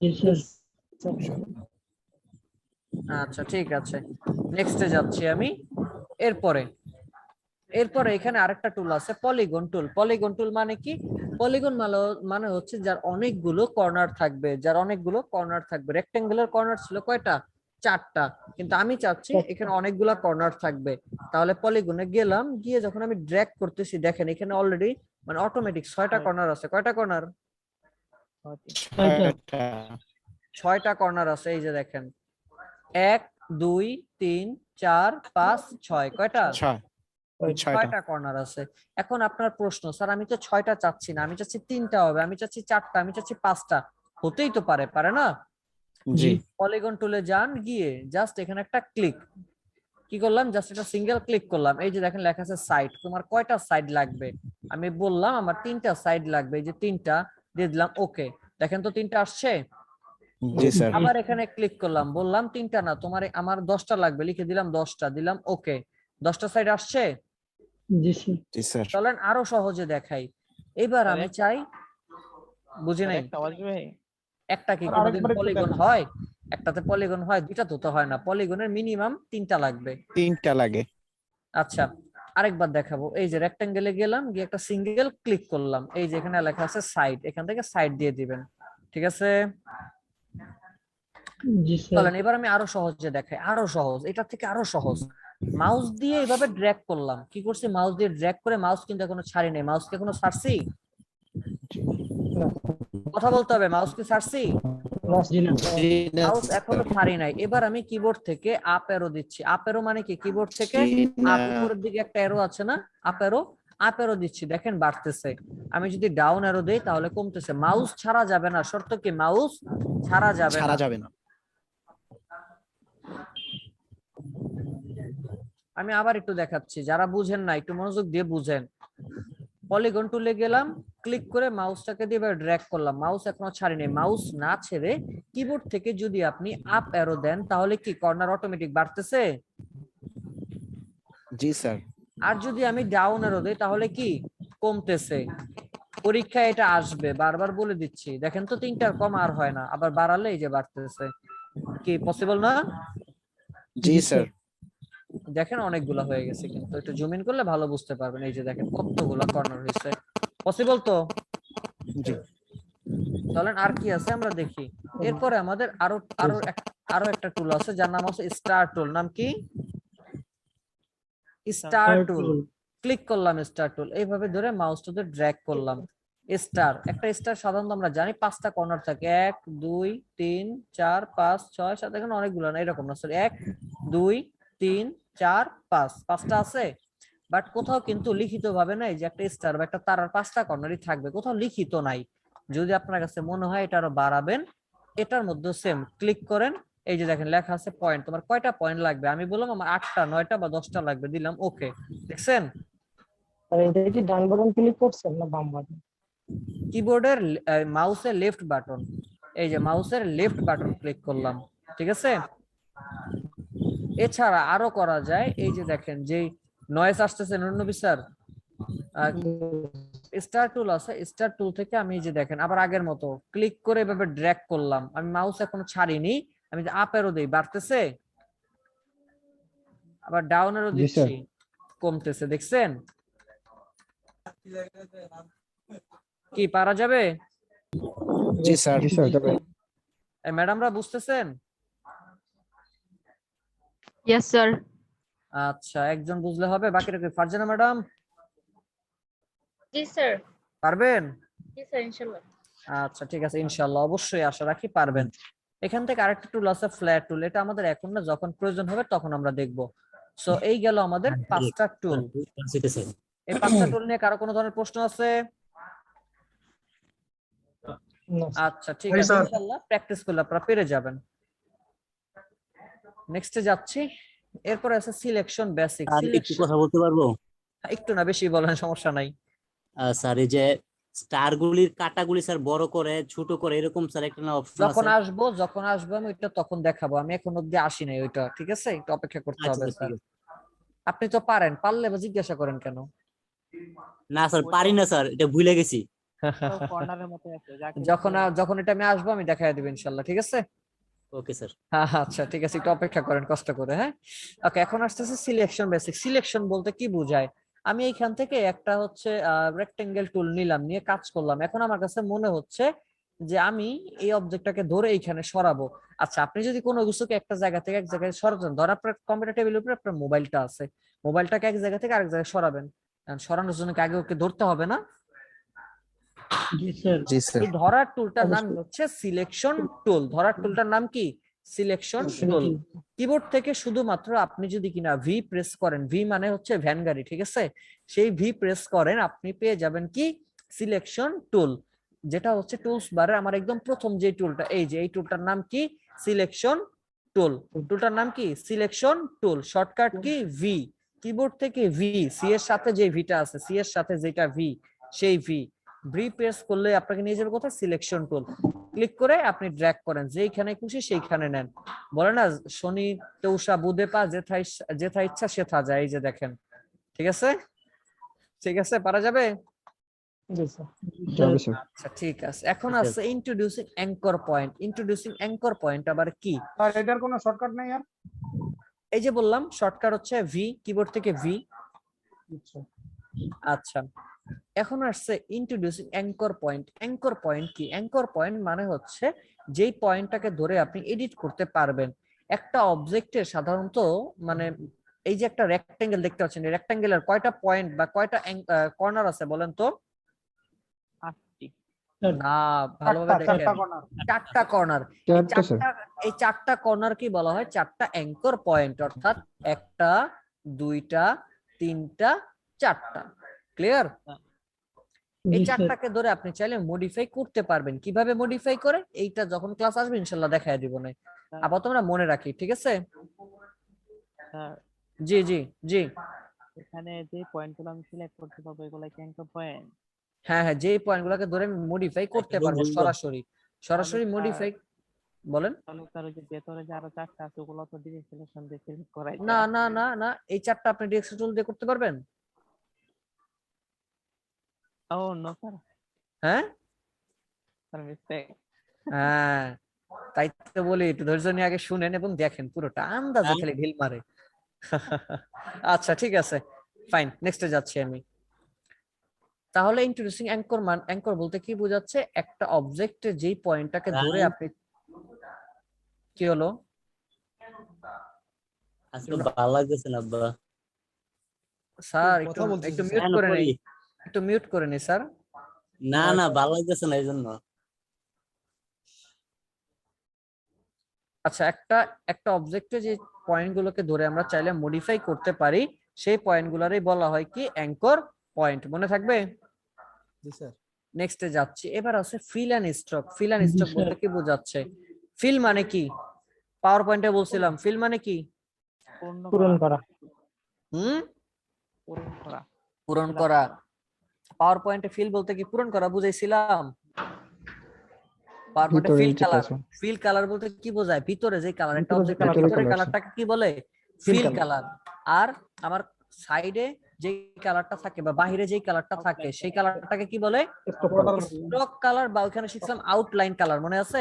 Yes, আচ্ছা ঠিক আছে, নেক্সটে যাচ্ছি আমি। এরপরে এখানে আরেকটা টুল আছে, পলিগন টুল। পলিগন টুল মানে কি? পলিগন মানে হচ্ছে যার অনেকগুলো কর্নার থাকবে, রেক্টেঙ্গুলার কর্নার ছিল কয়টা? 4টা, কিন্তু আমি চাচ্ছি এখানে অনেকগুলা কর্নার থাকবে। তাহলে পলিগনে গেলাম, গিয়ে যখন আমি ড্র্যাগ করতেছি, দেখেন এখানে অলরেডি মানে অটোমেটিক 6টা কর্নার আছে। কয়টা কর্নার? 6টা কর্নার আছে। এই যে দেখেন 1 2 3 4 5 6, কয়টা? 6টা কর্নার আছে। এখন আপনার প্রশ্ন, স্যার আমি তো 6টা চাচ্ছি না, আমি চাচ্ছি 3টা হবে, আমি চাচ্ছি 4টা, আমি চাচ্ছি 5টা। হতেই তো পারে না? জি। পলিগন টুলে যান, গিয়ে জাস্ট এখানে একটা ক্লিক, কি করলাম? জাস্ট একটা সিঙ্গেল ক্লিক করলাম। এই যে দেখেন লেখা আছে সাইড। তোমার কয়টা সাইড লাগবে? আমি বললাম আমার 3টা সাইড লাগবে। এই যে 3টা দিয়ে দিলাম, ওকে। দেখেন তো 3টা আসছে। জি স্যার। আবার এখানে ক্লিক করলাম, বললাম 3টা না, আমার 10টা লাগবে, লিখে দিলাম 10টা, দিলাম ওকে। 10টা সাইড আসছে। জি স্যার। চলেন আরো সহজে দেখাই। এবার আমি চাই, বুঝি নাই একটা কি কোনোদিন পলিগন হয়? একটাতে পলিগন হয়, দুইটা তো হয় না। পলিগনের মিনিমাম 3টা লাগবে। 3টা লাগে। আচ্ছা আরেকবার দেখাবো। এই যে রেক্টেঙ্গেলে গেলাম, গিয়ে একটা সিঙ্গেল ক্লিক করলাম। এই যে এখানে লেখা আছে সাইড, এখান থেকে সাইড দিয়ে দিবেন। ঠিক আছে? চলেন এবার আমি আরো সহজে দেখাই, আরো সহজ, এটা থেকে আরো সহজ। মাউস দিয়ে এইভাবে ড্র্যাগ করলাম। কি করছি? মাউস দিয়ে ড্র্যাগ করে, মাউস কিন্তু এখনো ছাড়ি নাই। মাউস কে এখনো ছাড়ছি? কথা বলতে হবে, মাউস কি ছাড়ছি? মাউস এখনো ছাড়ি নাই। এবার আমি কিবোর্ড থেকে আপ অ্যারো দিচ্ছি। আপ অ্যারো মানে কি? কিবোর্ড থেকে আপ উপরের দিকে একটা অ্যারো আছে না, আপ অ্যারো দিচ্ছি, দেখেন বাড়তেছে। আমি যদি ডাউন অ্যারো দেই তাহলে কমতেছে। মাউস ছাড়া যাবে না, শর্ত কি? মাউস ছাড়া যাবে না। আমি আবার একটু দেখাচ্ছি, যারা বুঝেন না একটু মনোযোগ দিয়ে বুঝেন। পলিগন টুলে গেলাম, ক্লিক করে মাউসটাকে দিয়ে ড্র্যাগ করলাম। মাউস এখনো ছাড়িনি। মাউস না ছেড়ে কিবোর্ড থেকে যদি আপনি আপ অ্যারো দেন তাহলে কি কর্নার অটোমেটিক বাড়তেছে? জি স্যার। আর যদি আমি ডাউন অ্যারো দেই তাহলে কি কমতেছে? পরীক্ষায় এটা আসবে, বারবার বলে দিচ্ছি। দেখেন তো 3টার কম আর হয় না, আবার বাড়ালে এই যে বাড়তেছে। কি পসিবল না? জি স্যার। দেখেন অনেকগুলা হয়ে গেছে, কিন্তু একটু জুম ইন করলে ভালো বুঝতে পারবেন। এই যে দেখেন কতগুলা কর্নার হয়েছে। পসিবল তো? জি। চলেন আর কি আছে আমরা দেখি। এরপরে আমাদের আরো একটা টুল আছে যার নাম হচ্ছে স্টার টুল। নাম কি? স্টার টুল। ক্লিক করলাম স্টার টুল, এইভাবে ধরে মাউসটা দিয়ে ড্র্যাগ করলাম। একটা স্টার সাধারণত আমরা জানি 5টা কর্নার থাকে। 1 2 3 4 5 6 7, এখানে অনেকগুলো না, এরকম না, সরি 1 2 3 4 5, 5টা আছে। বাট কোথাও কিন্তু লিখিত ভাবে নাই যে একটা স্টার বা একটা তারার 5টা কর্নারই থাকবে, কোথাও লিখিত নাই। যদি আপনার কাছে মনে হয় এটা আরো বাড়াবেন, এটার মধ্যে সেম ক্লিক করেন। এই যে দেখেন লেখা আছে পয়েন্ট। তোমার কয়টা পয়েন্ট লাগবে? আমি বললাম আমার 8টা 9টা বা 10টা লাগবে, দিলাম ওকে। দেখছেন? এটা কি ডান বাটন ক্লিক করছেন না বাম বাটন? কিবোর্ডের মাউসের লেফট বাটন। এই যে মাউসের লেফট বাটন ক্লিক করলাম। ঠিক আছে? এছাড়া আরো করা যায়। এই যে দেখেন যে নয়েজ আসতেছে নবী স্যার, স্টার টুল আছে। স্টার টুল থেকে আমি যে দেখেন আবার আগের মতো ক্লিক করে এভাবে ড্র্যাগ করলাম। আমি মাউস এখনো ছাড়িনি, আমি যে আপ অ্যারো দেই বাড়তেছে, আবার ডাউন অ্যারো দিচ্ছি কমতেছে। দেখছেন? কি পারা যাবে? জি স্যার। জি স্যার যাবে। ম্যাডামরা বুঝতেছেন? Yes sir. আচ্ছা একজন বুঝলে হবে, বাকিরা কি? ফারজানা ম্যাডাম জি স্যার। পারবেন? জি স্যার ইনশাআল্লাহ। আচ্ছা ঠিক আছে, ইনশাআল্লাহ অবশ্যই আশা রাখি পারবেন। এখান থেকে আরেকটা টুল আছে ফ্ল্যাট টুল। এটা আমাদের এখন না, যখন প্রয়োজন হবে তখন আমরা দেখব। সো এই গেল আমাদের 5টা টুল। এই 5টা টুল নিয়ে কারো কোনো ধরনের প্রশ্ন আছে? আচ্ছা ঠিক জি, আছে, স্যার। ইনশাআল্লাহ প্র্যাকটিস করলে আপনারা পেরে যাবেন। নেক্সটে যাচ্ছি। এরপরে আছে সিলেকশন বেসিক। আর একটু কথা বলতে পারবো? একটু না, বেশি বলেন, সমস্যা নাই। স্যার এই যে স্টার গুলির কাটাগুলি স্যার বড় করে ছোট করে এরকম স্যার একটা না অপশন যখন আছে? আসবো আমি ওইটা তখন দেখাবো। আমি এখন অব্দি আসি নাই ওইটা, ঠিক আছে? একটু অপেক্ষা করতে আচ্ছা হবে স্যার, স্যার। ঠিক আছে। আপনি তো পারেন, পারলে বা জিজ্ঞাসা করেন কেন? না স্যার পারি না স্যার, এটা ভুলে গেছি। কর্নারের মতো আছে যখন এটা আমি আসবো আমি দেখাই দেব ইনশাআল্লাহ, ঠিক আছে? Okay sir. হ্যাঁ আচ্ছা ঠিক আছে, একটু অপেক্ষা করেন কষ্ট করে। হ্যাঁ ওকে, এখন আসতেছে সিলেকশন বেসিক। সিলেকশন বলতে কি বোঝায়? আমি এইখান থেকে একটা হচ্ছে রেক্টেঙ্গেল টুল নিলাম, নিয়ে কাজ করলাম। এখন আমার কাছে মনে হচ্ছে যে আমি এই অবজেক্টটাকে ধরে এইখানে সরাবো। আচ্ছা, আপনি যদি কোনো কিছুকে একটা জায়গা থেকে এক জায়গায় সরাতেন, ধর আপনার কম্পিউটার টেবিলের উপরে আপনার মোবাইলটা আছে, মোবাইলটাকে এক জায়গা থেকে আরেক জায়গায় সরাবেন, সরানোর জন্য কি আগে ওকে ধরতে হবে না? জি স্যার। জি স্যার। এই ধরার টুলটার নাম হচ্ছে সিলেকশন টুল। ধরার টুলটার নাম কি? Selection tool. কিবোর্ড থেকে শুধুমাত্র আপনি যদি কিনা ভি প্রেস করেন, ভি মানে হচ্ছে ভ্যান গাড়ি, ঠিক আছে? সেই ভি প্রেস করেন, আপনি পেয়ে যাবেন কি? Selection tool. যেটা হচ্ছে টুলস বারে আমার একদম প্রথম যে টুলটা, এই যে এই টুলটার নাম কি? Selection tool. টুলটার নাম কি? Selection tool. Shortcut key? V. Keyboard থেকে ভি, সি এর সাথে যে ভিটা আছে, সি এর সাথে যেটা ভি, সেই ভি প্রেস করলে আপনাকে নিয়ে যাবে কোথায়? Selection tool. ক্লিক করে আপনি ড্র্যাগ করেন, যেখানে খুশি সেইখানে নেন। বলে না শনি তৌষা বুধে পা, যেথা ইচ্ছা সেথা যায়। এই যে দেখেন, ঠিক আছে? ঠিক আছে, পারা যাবে? আচ্ছা ঠিক আছে। এখন আছে introducing anchor point. Introducing anchor point আবার কি? আর এটার কোনো শর্টকাট নাই আর? এই যে বললাম শর্টকাট হচ্ছে ভি, কিবোর্ড থেকে ভি। আচ্ছা, এখন আসছে introducing anchor point. Anchor point কি? অ্যাঙ্কর পয়েন্ট মানে হচ্ছে যেই পয়েন্টটাকে ধরে আপনি এডিট করতে পারবেন। একটা অবজেক্টের সাধারণত মানে এই যে একটা রেক্টেঙ্গেল দেখতে পাচ্ছেন, এই রেক্টেঙ্গেলের কয়টা পয়েন্ট বা কয়টা কর্নার আছে বলেন তো? না, ভালোভাবে দেখেন, চারটা কর্নার। এই চারটা কর্নার কি বলা হয়? চারটা অ্যাঙ্কর পয়েন্ট, অর্থাৎ একটা, দুইটা, তিনটা, চারটা। ক্লিয়ার? এই চারটাকে ধরে আপনি চাইলে মডিফাই করতে পারবেন। কিভাবে মডিফাই করে? এইটা যখন ক্লাস আসবে ইনশাআল্লাহ দেখায় দিব না। আপাতত আমরা মনে রাখি, ঠিক আছে? জি জি জি। এখানে যে পয়েন্টগুলো আমি সিলেক্ট করতে পারবো এগুলো কি অ্যাঙ্কর পয়েন্ট? হ্যাঁ হ্যাঁ, যে পয়েন্টগুলোকে ধরে আমি মডিফাই করতে পারবো সরাসরি মডিফাই। বলেন। তাহলে স্যার ওই যে ভেতরে যে আরো চারটা আছে ওগুলো তো ডিরেক্ট সিলেকশন দিয়ে সিলেক্ট করাই না না না না, এই চারটা আপনি ডিরেক্ট টুল দিয়ে করতে পারবেন? ও নো স্যার। হ্যাঁ স্যার মিস্টেক। হ্যাঁ, তাই তো বলি একটু ধৈর্য নিয়ে আগে শুনেন এবং দেখেন, পুরোটা আন্দাজে খালি ঢিল মারে। আচ্ছা ঠিক আছে, ফাইন, নেক্সটে যাচ্ছি আমি। তাহলে ইন্ট্রোডিউসিং অ্যাঙ্কর অ্যাঙ্কর বলতে কি বোঝাচ্ছে? একটা অবজেক্টে যেই পয়েন্টটাকে ধরে আপনি, কি হলো? আজকে ভালো লাগতেছে না আব্বা স্যার একটু মিউট করে নি স্যার। না না, ভালো লাগতেছে না এইজন্য। আচ্ছা, একটা অবজেক্টে যে পয়েন্টগুলোকে ধরে আমরা চাইলে মডিফাই করতে পারি, সেই পয়েন্টগুলোরই বলা হয় কি? Anchor point. মনে থাকবে? জি স্যার। নেক্সটে যাচ্ছি। এবার আছে fill and stroke. Fill and stroke বলতে কি বোঝাচ্ছে? ফিল মানে কি? পাওয়ার পয়েন্টে বলছিলাম ফিল মানে কি? পূরণ করা। পূরণ করা। পাওয়ার পয়েন্টে ফিল বলতে কি পূরণ করা বুঝাইছিলাম? পাওয়ার পয়েন্টে ফিল কালার বলতে কি বোঝায়? ভিতরে যে কালার, একটা অবজেক্টের ভিতরে কালারটাকে কি বলে? Fill colour. আর আমার সাইডে যে কালারটা থাকে বা বাহিরে যে কালারটা থাকে সেই কালারটাকে কি বলে? স্ট্রোক কালার, বা ওখানে শিখলাম আউটলাইন কালার, মনে আছে?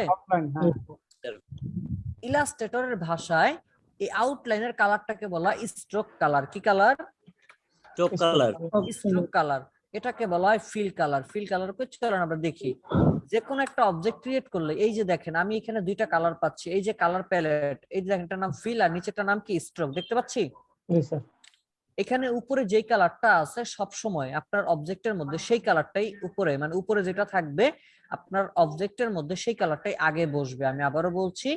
ইলাস্ট্রেটরের ভাষায় এই আউটলাইনের কালারটাকে বলা স্ট্রোক কালার। কি কালার? Stroke colour. এটাকে বলা হয় ফিল কালার। ফিল কালার চলেন আমরা দেখি। যে কোনো একটা অবজেক্ট ক্রিয়েট করলে এই যে দেখেন আমি এখানে দুইটা কালার পাচ্ছি, এই যে কালার প্যালেট, এই যে দেখেন এটার নাম ফিল আর নিচেরটার নাম কি? স্ট্রোক। দেখতে পাচ্ছি? এখানে উপরে যেই কালারটা আছে সব সময় আপনার অবজেক্টের মধ্যে সেই কালারটাই উপরে, মানে উপরে যেটা থাকবে আপনার অবজেক্টের মধ্যে সেই কালারটাই আগে বসবে। আমি আবারও বলছি,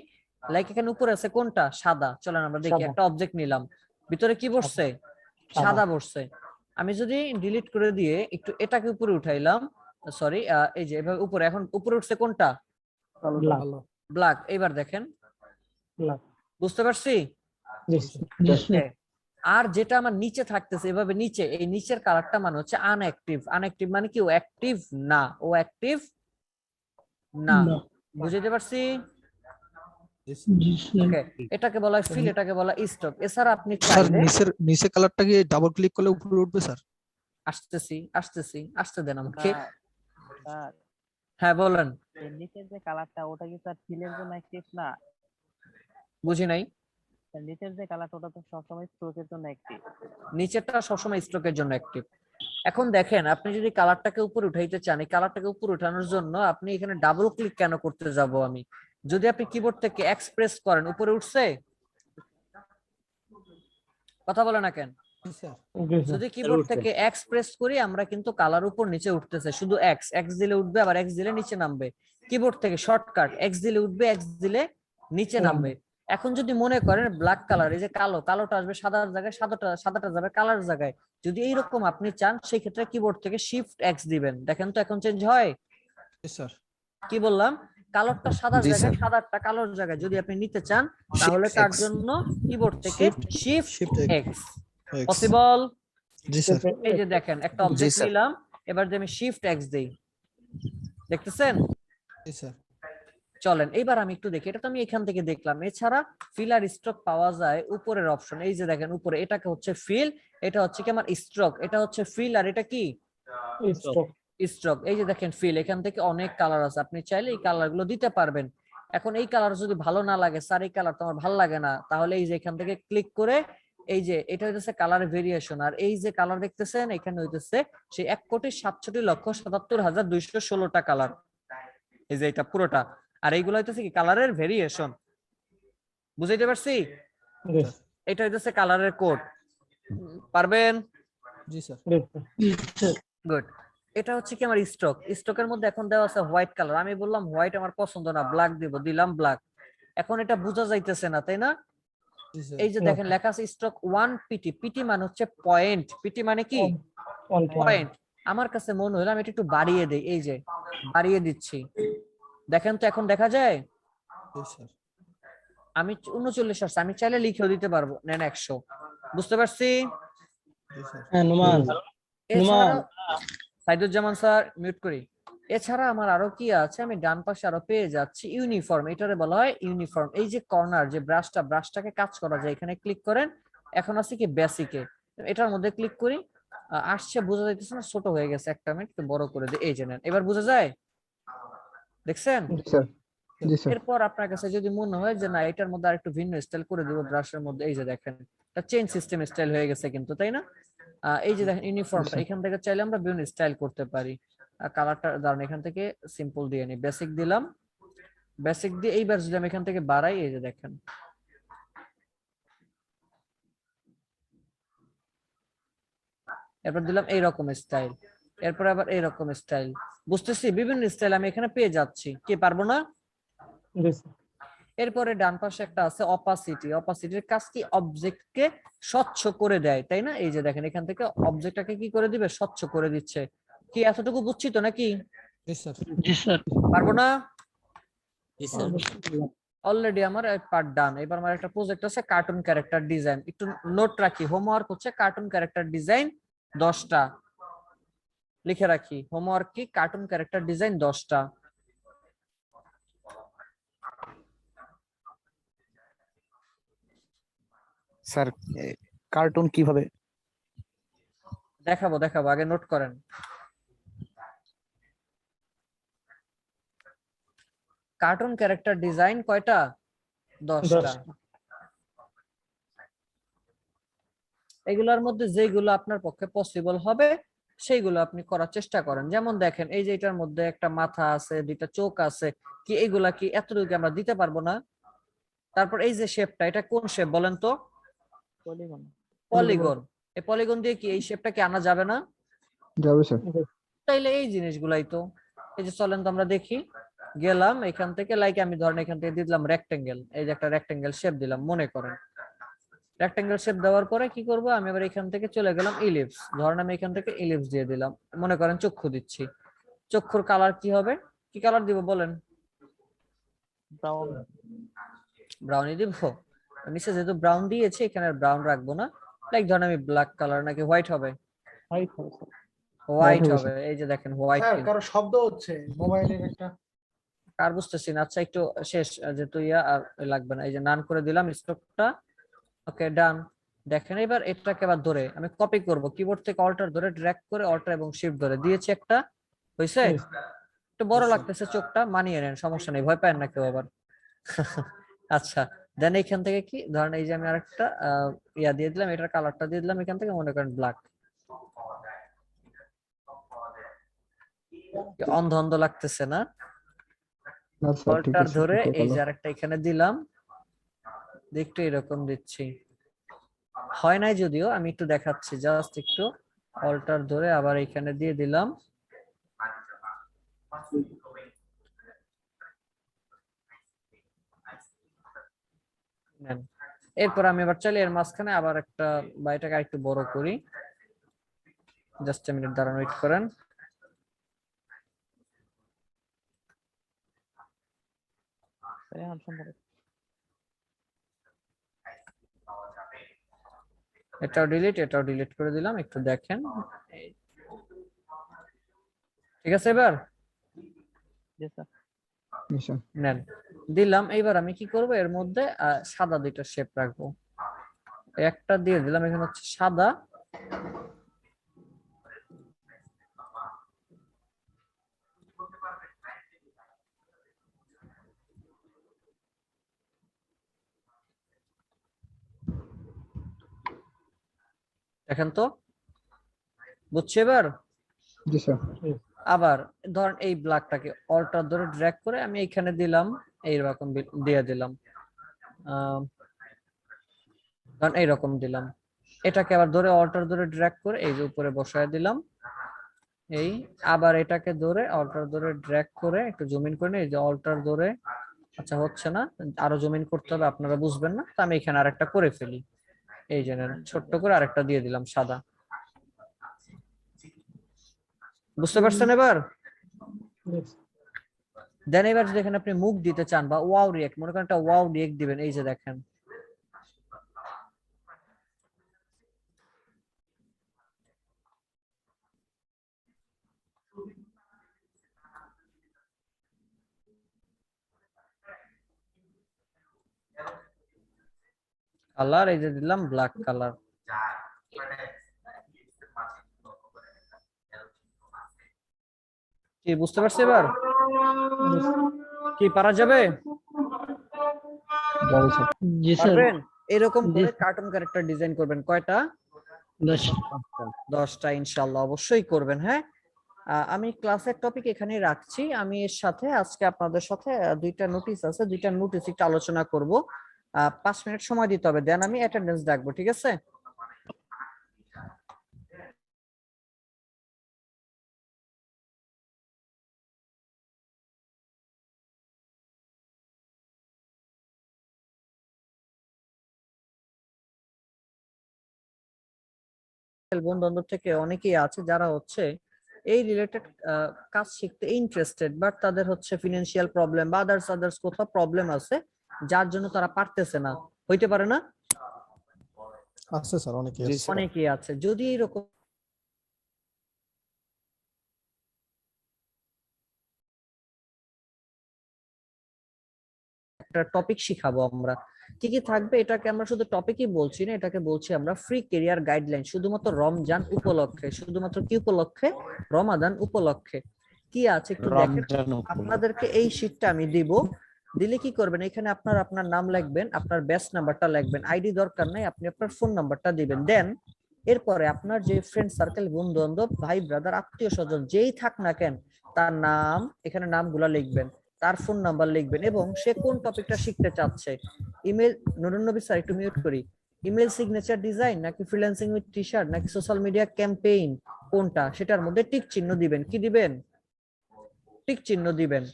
লাইক এখানে উপরে আছে কোনটা? সাদা। চলেন আমরা দেখি। একটা অবজেক্ট নিলাম, ভিতরে কি বসছে? সাদা বসছে। আমি যদি ডিলিট করে দিয়ে একটু এটাকে উপরে উঠাইলাম, সরি, এই যে এভাবে উপরে, এখন উপরে উঠছে কোনটা? ব্ল্যাক। ব্ল্যাক। এবার দেখেন, ব্ল্যাক। বুঝতে পারছি? জি স্যার। Okay. আর যেটা আমার নিচে থাকতেছে এভাবে নিচে, এই নিচের কালারটা মানে হচ্ছে আনঅ্যাক্টিভ। আনঅ্যাক্টিভ মানে কি? ও অ্যাক্টিভ না, ও অ্যাক্টিভ না। বুঝতে পারছি? ওকে, এটাকে বলা হয় ফিল, এটাকে বলা হয় স্টক। এছাড়া আপনি স্যার চাইলে নিচের কালারটা কি ডাবল ক্লিক করলে উপরে উঠবে স্যার? আসতে দেন আমাকে। স্যার হ্যাঁ বলেন। এর নিচের যে কালারটা ওটা কি স্যার ফিলের জন্য অ্যাক্টিভ না? বুঝি নাই। স্যার নিচের যে কালারটা ওটা তো সবসময় স্ট্রোকের জন্য অ্যাক্টিভ। নিচেরটা সবসময় স্ট্রোকের জন্য অ্যাক্টিভ। এখন দেখেন, আপনি যদি কালারটাকে উপরে উঠাইতে চান, এই কালারটাকে উপরে উঠানোর জন্য আপনি এখানে ডাবল ক্লিক কেন করতে যাব আমি? যদি আপনি কিবোর্ড থেকে এক্সপ্রেস করেন, উপরে উঠছে? কথা বলে না কেন? যদি কিবোর্ড থেকে এক্সপ্রেস করি আমরা কিন্তু কালার উপর নিচে উঠতেছে, শুধু এক্স দিলে উঠবে, আবার এক্স দিলে নিচে নামবে। কিবোর্ড থেকে শর্টকাট এক্স দিলে উঠবে, এক্স দিলে নিচে নামবে। এখন যদি মনে করেন ব্ল্যাক কালার, এই যে কালোটা আসবে সাদার জায়গায়, সাদাটা যাবে কালার জায়গায়, যদি এইরকম আপনি চান সেই ক্ষেত্রে কিবোর্ড থেকে শিফট এক্স দিবেন। দেখেন তো এখন চেঞ্জ হয়? স্যার কি বললাম? কালোরটা সাদার জায়গায়, সাদারটা কালোর জায়গায় যদি আপনি নিতে চান, তাহলে তার জন্য কিবোর্ড থেকে শিফট এক্স পসিবল। জি স্যার। এই যে দেখেন একটা অবজেক্ট নিলাম, এবার যদি আমি শিফট এক্স দেই, দেখতেছেন? জি স্যার। চলেন এবার আমি একটু দেখি, এটা তো আমি এখান থেকে দেখলাম। এছাড়া ফিল আর স্ট্রোক পাওয়া যায় উপরের অপশন। এই যে দেখেন উপরে, এটাকে হচ্ছে ফিল, এটা হচ্ছে কি আমার স্ট্রোক। এটা হচ্ছে ফিল আর এটা কি স্ট্রোক। এই যে দেখেন ফিল, এখান থেকে অনেক কালার আছে, আপনি চাইলে এই কালার গুলো দিতে পারবেন। এখন এই কালার যদি ভালো না লাগে, স্যার এই কালার তো আমার ভালো লাগে না, তাহলে এই যে এখান থেকে ক্লিক করে এই যে এটা হইতেছে কালার ভেরিয়েশন, আর এই যে কালার দেখতেছেন এখানে হইতেছে সেই 1,67,77,216টা কালার। এই যে এটা পুরোটা, আর এইগুলো হইতেছে কি কালারের ভেরিয়েশন। বুঝাইতে পারছি? এটা হইতেছে কালারের কোড। পারবেন? জি স্যার। গুড। এটা হচ্ছে কি আমার স্টকের মধ্যে এখন দেওয়া আছে হোয়াইট কালার। আমি বললাম হোয়াইট আমার পছন্দ না, ব্ল্যাক দিব, দিলাম ব্ল্যাক। এখন এটা বোঝা যাইতেছে না, তাই না? এই যে দেখেন লেখা আছে স্টক 1 পিটি। পিটি মানে হচ্ছে পয়েন্ট। পিটি মানে কি? পয়েন্ট। আমার কাছে মনে হলো আমি একটু বাড়িয়ে দেই, এই যে বাড়িয়ে দিচ্ছি। দেখেন তো এখন দেখা যায়? আমি 39 আসছে, আমি চাইলে লিখেও দিতে পারবো, নেন 100। বুঝতে পারছি? সাইদুজ্জামান স্যার মিউট করি। এছাড়া আমার আরো কি আছে, আমি ডান পাশে আরো পেয়ে যাচ্ছি ইউনিফর্ম। এটারে বলা হয় ইউনিফর্ম। এই যে কর্নার যে ব্রাশটাকে কাজ করা যায়, এখানে ক্লিক করেন। এখন আছে কি বেসিকে, এটার মধ্যে ক্লিক করি। আসছে, বোঝা যাইতেছে না, ছোট হয়ে গেছে, একটা মিনিট বড় করে দিই। এই যে নেন, এবার বোঝা যায়? দেখছেন? এরপর আপনার কাছে যদি মনে হয় যে না এটার মধ্যে আরেকটু ভিন্ন স্টাইল করে দিব ব্রাশের মধ্যে, এই যে দেখেন এটা চেইন সিস্টেম স্টাইল হয়ে গেছে কিন্তু, তাই না? এই যে দেখেন ইউনিফর্মটা, এখান থেকে চাইলে আমরা বিভিন্ন স্টাইল করতে পারি। কালারটা দাঁড়ান, এখান থেকে সিম্পল দিয়ে নি, বেসিক দিলাম। বেসিক দিয়ে এইবার যদি আমি এখান থেকে বাড়াই, এই যে দেখেন এরপর দিলাম এইরকম স্টাইল, এরপর আবার এইরকম স্টাইল। বুঝতেছি? বিভিন্ন স্টাইল আমি এখানে পেয়ে যাচ্ছি। কি পারবো না? এরপরে ডান পাশে একটা আছে অপাসিটি। অপাসিটির কাজ কি? অবজেক্টকে স্বচ্ছ করে দেয়, তাই না? এই যে দেখেন এখান থেকে অবজেক্টটাকে কি করে দিবে? স্বচ্ছ করে দিচ্ছে। কি এতটুকু বুঝছি তো নাকি? জি স্যার। পারবো না? জি স্যার। অলরেডি আমার পার্ট ডান। এবার আমার একটা প্রজেক্ট আছে কার্টুন ক্যারেক্টার ডিজাইন। একটু নোট রাখি, হোমওয়ার্ক হচ্ছে কার্টুন ক্যারেক্টার ডিজাইন 10টা। লিখে রাখি, হোমওয়ার্ক কি? কার্টুন ক্যারেক্টার ডিজাইন 10টা। স্যার কার্টুন কিভাবে দেখাবো, আগে নোট করেন। কার্টুন ক্যারেক্টার ডিজাইন কয়টা? 10টা। এগুলোর মধ্যে যেগুলো আপনার পক্ষে পসিবল হবে সেইগুলো আপনি করার চেষ্টা করেন। যেমন দেখেন এই যে এটার মধ্যে একটা মাথা আছে, দুইটা চোখ আছে, কি এগুলা কি এতটুকু আমরা দিতে পারবো না? তারপর এই যে শেপটা, এটা কোন শেপ বলেন তো? পলিগন। এই পলিগন দিয়ে কি এই শেপটা কি আনা যাবে না? যাবে স্যার। তাইলে এই জিনিসগুলাই তো, এই যে চলেন তো আমরা দেখি। গেলাম এখান থেকে, লাইক আমি ধরেন এখান থেকে দিলাম রেক্টেঙ্গেল। এই যে একটা রেক্টেঙ্গেল শেপ দিলাম, মনে করেন। রেক্টেঙ্গেল শেপ দেওয়ার পরে কি করব, আমি আবার এখান থেকে চলে গেলাম ইলিপস। ধরেন আমি এখান থেকে ইলিপস দিয়ে দিলাম, মনে করেন চক্ষু দিচ্ছি। চক্ষুর কালার কি হবে, কি কালার দিব বলেন? ব্রাউন। ব্রাউনই দিব। নিচে যেহেতু ব্রাউন দিয়েছে এখানে ব্রাউন রাখবো না, লাইক ধরেন আমি ব্ল্যাক কালার, নাকি হোয়াইট হবে? হোয়াইট হবে। এই যে দেখেন হোয়াইট। কারো শব্দ হচ্ছে মোবাইলের একটা, কার বুঝতেছি না। আচ্ছা একটু শেষ, যেহেতু ইয়া আর লাগবে না। এই যে নান করে দিলাম স্টকটা। ওকে ডান। দেখেন এবার এটাকে আবার ধরে আমি কপি করব, কিবোর্ড থেকে অল্টার ধরে ড্র্যাগ করে অল্টার এবং শিফট ধরে দিয়েছি একটা। হইছে? একটু বড় লাগতেছে চোখটা, মানিয়ে নেন, সমস্যা নেই, ভয় পায় না কেউ আবার। আচ্ছা দেন এইখান থেকে কি ধরেন এই যে আমি আরেকটা ইয়া দিয়ে দিলাম, এটার কালারটা দিয়ে দিলাম এখান থেকে, মনে করেন ব্ল্যাক। অন্ধ অন্ধ লাগতেছে না? অল্টার ধরে এই যে আরেকটা এখানে দিলাম, দেখতে এরকম দিচ্ছি, হয় নাই যদিও, আমি একটু দেখাচ্ছি, জাস্ট একটু অল্টার ধরে আবার এখানে দিয়ে দিলাম। এরপর আমি আবার চাইলে এর মাঝখানে আবার একটা বা এটাকে আরেকটু বড় করি। জাস্ট a মিনিট দাঁড়ান, ওয়েট করেন। এটাও ডিলিট করে দিলাম, একটু দেখেন। ঠিক আছে এবার নেন দিলাম। এইবার আমি কি করব, এর মধ্যে সাদা দুইটা শেপ রাখবো। একটা দিয়ে দিলাম, এখানে হচ্ছে সাদা, দেখেন তো বুঝছি এবার? জি স্যার। আবার ধরেন এই ব্ল্যাকটাকে অল্টার ধরে ড্র্যাগ করে আমি এইখানে দিলাম, এইরকম দিয়ে দিলাম, ধরেন এইরকম দিলাম। এটাকে আবার ধরে অল্টার ধরে ড্র্যাগ করে এই যে উপরে বসায় দিলাম, এই আবার এটাকে ধরে অল্টার ধরে ড্র্যাগ করে একটু জুম ইন করে, এই যে অল্টার ধরে, আচ্ছা হচ্ছে না, আরো জুম ইন করতে হবে, আপনারা বুঝবেন না, তো আমি এখানে আরেকটা করে ফেলি। এই যে ছোট্ট করে আরেকটা দিয়ে দিলাম সাদা। বুঝতে পারছেন এবার? দেন এবার যদি এখানে আপনি মুখ দিতে চান বা ওয়াও রিয়েক্ট, মনে করেন একটা ওয়াও রিয়েক্ট দিবেন, এই যে দেখেন কালার, এই যে দিলাম ব্ল্যাক কালার। কি বুঝতে পারছি এবার? কি পারা যাবে? জি স্যার। পারবেন? এরকম করে কার্টুন ক্যারেক্টার ডিজাইন করবেন কয়টা? 10টা ইনশাআল্লাহ অবশ্যই করবেন। হ্যাঁ, আমি ক্লাসের টপিক এখানেই রাখছি। আমি এর সাথে আজকে আপনাদের সাথে দুইটা নোটিশ আছে, দুইটা নোটিশ একটু আলোচনা করব। 5 মিনিট সময় দিতে হবে, দেন আমি অ্যাটেন্ডেন্স ডাকবো, ঠিক আছে? বন্ধু বান্ধব থেকে অনেকেই আছে যারা হচ্ছে এই রিলেটেড কাজ শিখতে ইন্টারেস্টেড, বাট তাদের হচ্ছে ফিনান্সিয়াল প্রবলেম বা আদার্স কোথাও প্রবলেম আছে, যার জন্য তারা পারতেছে না। হইতে পারে না? আছে স্যার, অনেকেই আছে। যদি এরকম একটা টপিক শিখাবো আমরা, কি কি থাকবে এটাকে আমরা শুধু টপিকই বলছি না, এটাকে বলছি আমরা ফ্রি ক্যারিয়ার গাইডলাইন, শুধুমাত্র রমজান উপলক্ষে। শুধুমাত্র কি উপলক্ষে? রমাদান উপলক্ষে। কি আছে একটু দেখেন। আপনাদেরকে এই শীটটা আমি দিব, দিলে কি করবেন, এখানে আপনার নাম লিখবেন, আপনার ব্যাচ নাম্বারটা লিখবেন, আইডি দরকার নাই, আপনি আপনার ফোন নাম্বারটা দিবেন। দেন এরপরে আপনার যে ফ্রেন্ড সার্কেল, বন্ধু বান্ধব, ভাই ব্রাদার, আত্মীয় স্বজন যেই থাক না কেন, তার নাম, এখানে নামগুলা লিখবেন, তার ফোন নাম্বার লিখবেন এবং সে কোন টপিকটা শিখতে চাচ্ছে। ইমেল, নুরুন নবী স্যার একটু মিউট করি। ইমেল সিগনেচার ডিজাইন নাকি ফ্রিল্যান্সিং উইথ টি-শার্ট নাকি সোশ্যাল মিডিয়া ক্যাম্পেইন, কোনটা, সেটার মধ্যে টিক চিহ্ন দিবেন। কি দিবেন? টিক চিহ্ন দিবেন।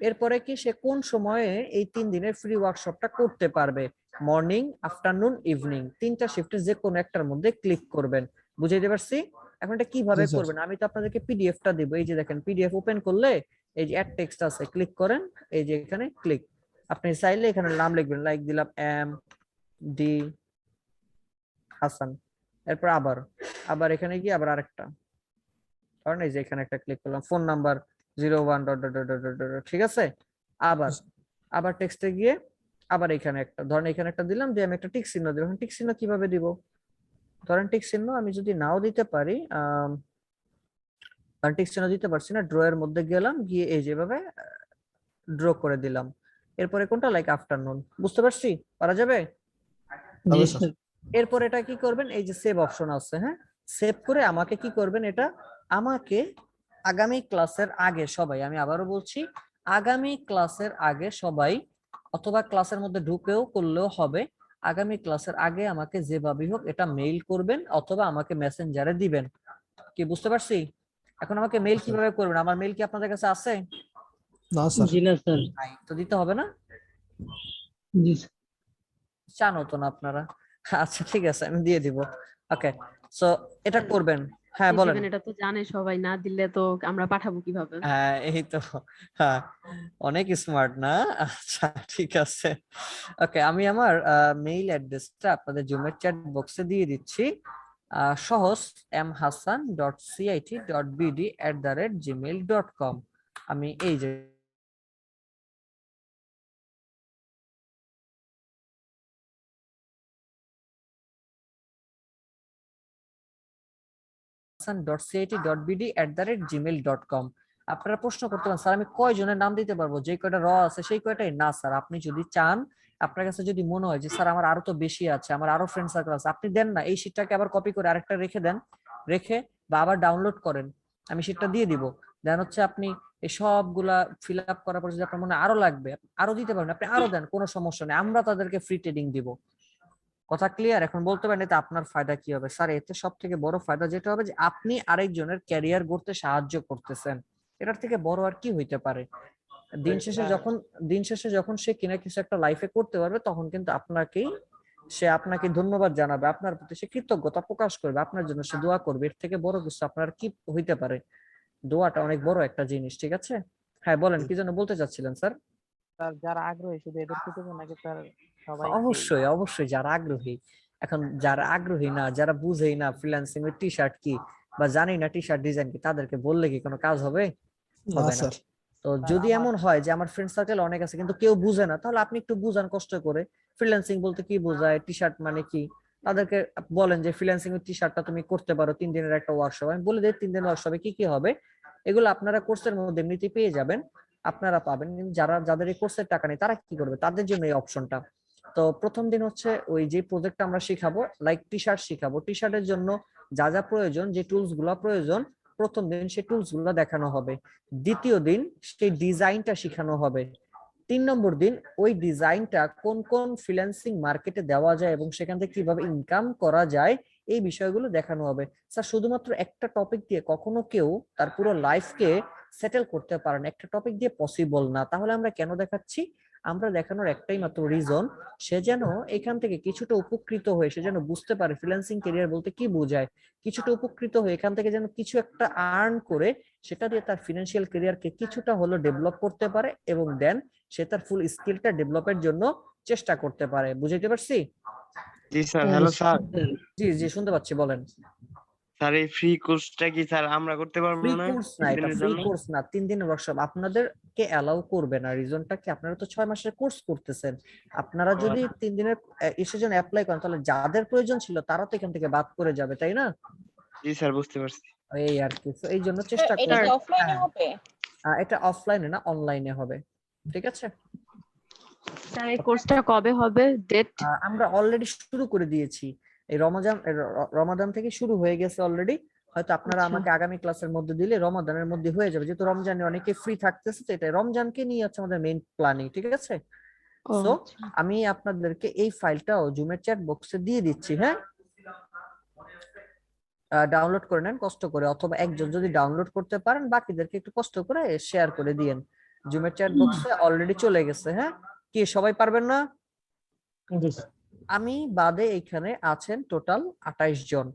এরপরে কি সে কোন সময়ে এই 3 দিনের ফ্রি ওয়ার্কশপটা করতে পারবে, মর্নিং, আফটারনুন, ইভিনিং, 3টা শিফটে যে কোনো একটার মধ্যে ক্লিক করবেন। বুঝাইতে পারছি? এখন এটা কিভাবে জি, স্যার। করবেন, আমি তো আপনাদেরকে পিডিএফটা দিব। এই যে দেখেন পিডিএফ ওপেন করলে এই যে অ্যাড টেক্সট আছে, ক্লিক করেন, এই যে এখানে ক্লিক। আপনি চাইলে এখানে নাম লিখবেন, লাইক দিলাম এম ডি হাসান, এরপর আবার এখানে গিয়ে আবার আরেকটা, কারণ এই যে এখানে একটা ক্লিক করলাম, ফোন নাম্বার 01 ঠিক আছে। আবার টেক্সটে গিয়ে আবার এখানে একটা, ধরেন এখানে একটা দিলাম, যে আমি একটা টিক চিহ্ন দিব। এখন টিক চিহ্ন কিভাবে দিব, ধরেন টিক চিহ্ন আমি যদি নাও দিতে পারি, টিক চিহ্ন দিতে পারছি না, ড্র এর মধ্যে গেলাম, গিয়ে এই যেভাবে ড্র করে দিলাম। এরপরে কোনটা, লাইক আফটারনুন, বুঝতে পারছি, পারা যাবে? এরপর এটা কি করবেন, এই যে সেভ অপশন আছে, হ্যাঁ, সেভ করে আমাকে কি করবেন, এটা আমাকে আগামী ক্লাসের আগে সবাই, আমি আবারও বলছি, আগামী ক্লাসের আগে সবাই, অথবা ক্লাসের মধ্যে ঢুকেও করলেও হবে, আগামী ক্লাসের আগে আমাকে যেভাবেই হোক এটা মেইল করবেন অথবা আমাকে মেসেঞ্জারে দিবেন। কি বুঝতে পারছি? এখন আমাকে মেইল কিভাবে করবেন, আমার মেইল কি আপনাদের কাছে আছে? না স্যার। জি না স্যার। তো দিতে হবে না? জি জানো তো না আপনারা। আচ্ছা ঠিক আছে, আমি দিয়ে দিব। ওকে, সো এটা করবেন। হ্যাঁ বলেন। এটা তো জানে সবাই, না দিলে তো আমরা পাঠাবো কিভাবে? হ্যাঁ এই তো, হ্যাঁ অনেক স্মার্ট না? আচ্ছা ঠিক আছে, ওকে, আমি আমার মেইল অ্যাড্রেসটা আপনাদের জুমের চ্যাট বক্সে দিয়ে দিচ্ছি। সহজ mhasan.cit.bd@gmail.com। আমি এই যে hasan.cit.bd@gmail.com। আপনারা প্রশ্ন করতে পারেন, স্যার আমি কয়জনের নাম দিতে পারবো, যে কয়টা র আছে সেই কয়টাই? না স্যার, আপনি যদি চান, আপনার কাছে যদি মনে হয় যে স্যার আমার আরো তো বেশি আছে, আমার আরো ফ্রেন্ড সার্কেল আছে, আপনি দেন না, এই শীটটাকে আবার কপি করে আরেকটা রেখে দেন, রেখে বা আবার ডাউনলোড করেন, আমি শীটটা দিয়ে দিব। দেন হচ্ছে আপনি এই সবগুলা ফিল আপ করার পর যদি আপনার মনে আরো লাগবে, আরো দিতে পারেন, আপনি আরো দেন, কোনো সমস্যা নেই, আমরা তাদেরকে ফ্রি ট্রেনিং দিব। কথা ক্লিয়ার? এখন বলতে পারেন এতে আপনার ফায়দা কি হবে? স্যার এতে সব থেকে বড় ফায়দা যেটা হবে, যে আপনি আরেকজনের ক্যারিয়ার গড়তে সাহায্য করতেছেন, এটার থেকে বড় আর কি হইতে পারে? দিন শেষে যখন সে কিনা কিছু একটা লাইফে করতে পারবে, তখন কিন্তু সে আপনাকে ধন্যবাদ জানাবে, আপনার প্রতি সে কৃতজ্ঞতা প্রকাশ করবে, আপনার জন্য সে দোয়া করবে। এর থেকে বড় কিছু আপনার কি হইতে পারে? দোয়াটা অনেক বড় একটা জিনিস, ঠিক আছে? হ্যাঁ বলেন, কি জন্য বলতে চাচ্ছিলেন স্যার? স্যার যারা আগ্রহী শুধু এদেরকে দেবো নাকি স্যার সবাই? অবশ্যই অবশ্যই, যারা আগ্রহী। এখন যারা আগ্রহী না, যারা বুঝেই না ফ্রিল্যান্সিং এর টি শার্ট কি, বা জানি না টি শার্ট ডিজাইন কি, তাদেরকে বললে কি কোনো কাজ হবে? হবে না। তো যদি এমন হয় যে আমার ফ্রেন্ড সার্কেল অনেক আছে কিন্তু কেউ বুঝে না, তাহলে আপনি একটু বুঝান কষ্ট করে, ফ্রিল্যান্সিং বলতে কি বোঝায়, টি শার্ট মানে কি, তাদেরকে বলেন যে ফ্রিল্যান্সিং এর টি শার্টটা তুমি করতে পারো, 3 দিনের একটা ওয়ার্কশপ, আমি বলে দিই 3 দিনের ওয়ার্কশপে কি কি হবে, এগুলো আপনারা কোর্সের মধ্যে এমনিতে পেয়ে যাবেন, আপনারা পাবেন। কিন্তু যাদের এই কোর্সের টাকা নেই, তারা কি করবে, তাদের জন্য এই অপশনটা। তো প্রথম দিন হচ্ছে ওই যে প্রজেক্টটা আমরা শিখাবো, লাইক টি শার্ট শিখাবো, টি শার্টের জন্য যা যা প্রয়োজন, যে টুলস গুলা প্রয়োজন, প্রথম দিন সেই টুলস গুলো দেখানো হবে। দ্বিতীয় দিন সেই ডিজাইনটা শেখানো হবে। 3 নম্বর দিন ওই ডিজাইনটা কোন কোন ফ্রিল্যান্সিং মার্কেটে দেওয়া যায় এবং সেখান থেকে কিভাবে ইনকাম করা যায়, এই বিষয়গুলো দেখানো হবে। স্যার শুধুমাত্র একটা টপিক দিয়ে কখনো কেউ তার পুরো লাইফকে সেটেল করতে পারে না, একটা টপিক দিয়ে পসিবল না। তাহলে আমরা কেন দেখাচ্ছি? আমরা দেখানোর একটাই মাত্র রিজন, সে যেন এখান থেকে কিছুটা উপকৃত হয়ে, সে যেন বুঝতে পারে ফ্রিল্যান্সিং ক্যারিয়ার বলতে কি বোঝায়, কিছুটা উপকৃত হয়ে এখান থেকে যেন কিছু একটা আর্ন করে সেটা দিয়ে তার ফিনান্সিয়াল ক্যারিয়ারকে কিছুটা হলো ডেভেলপ করতে পারে, এবং দেন সে তার ফুল স্কিলটা ডেভেলপের জন্য চেষ্টা করতে পারে। বুঝাইতে পারছি? জি স্যার। Hello sir. জি জি শুনতে পাচ্ছি, বলেন। স্যার এই ফ্রি কোর্সটা কি স্যার আমরা করতে পারবো না? ফ্রি কোর্স না, এটা ফ্রি কোর্স না, 3 দিনের ওয়ার্কশপ। আপনাদেরকে অ্যালাউ করবে না, রিজনটা কি, আপনারা তো 6 মাসের কোর্স করতেছেন, আপনারা যদি 3 দিনের এসে জন্য অ্যাপ্লাই করেন, তাহলে যাদের প্রয়োজন ছিল তারা তো এখান থেকে বাদ করে যাবে, তাই না? জি স্যার বুঝতে পারছি। এই আর কি, এই জন্য চেষ্টা এটা করুন। কি অফলাইনে হবে? এটা অফলাইনে না, অনলাইনে হবে, ঠিক আছে? স্যার এই কোর্সটা কবে হবে, ডেট? আমরা অলরেডি শুরু করে দিয়েছি, এই রমাদান থেকে শুরু হয়ে গেছে অলরেডি। হয়তো আপনারা আমাকে আগামী ক্লাসের মধ্যে দিলে রমাদানের মধ্যে হয়ে যাবে, যেহেতু রমজানে অনেকে ফ্রি থাকতেছে, তো এটা রমজানকে নিয়ে হচ্ছে আমাদের মেইন প্ল্যানিং, ঠিক আছে? সো আমি আপনাদেরকে এই ফাইলটাও জুমের চ্যাট বক্সে দিয়ে দিচ্ছি, হ্যাঁ, ডাউনলোড করে নেন কষ্ট করে, অথবা একজন যদি ডাউনলোড করতে পারেন বাকিদেরকে একটু কষ্ট করে শেয়ার করে দিয়েন। জুমের চ্যাট বক্সে অলরেডি চলে গেছে, হ্যাঁ? কি সবাই পারবেন না? আমি বাদে এখানে আছেন টোটাল 28 জন।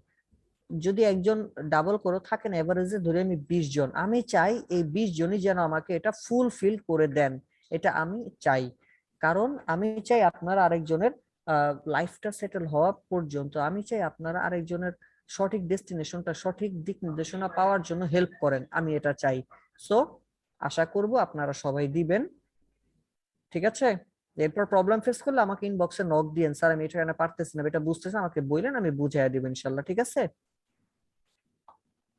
যদি একজন ডাবল করে থাকেন এভারেজে ধরে আমি 20 জন, আমি চাই এই 20 জনই যেন আমাকে এটা ফুলফিল করে দেন, এটা আমি চাই। কারণ আমি চাই আপনারা আরেকজনের লাইফটা সেটেল হওয়া পর্যন্ত আমি চাই আপনারা আরেকজনের সঠিক ডেস্টিনেশনটা, সঠিক দিক নির্দেশনা পাওয়ার জন্য হেল্প করেন, আমি এটা চাই। সো আশা করব আপনারা সবাই দিবেন, ঠিক আছে? এরপর প্রবলেম ফেস করলে আমাকে ইনবক্সে নক দিয়েন, স্যার আমি এটা পারতেছি না, এটা বুঝতেছি, আমাকে বললেন, আমি বুঝাইয়া দিব ইনশাআল্লাহ, ঠিক আছে?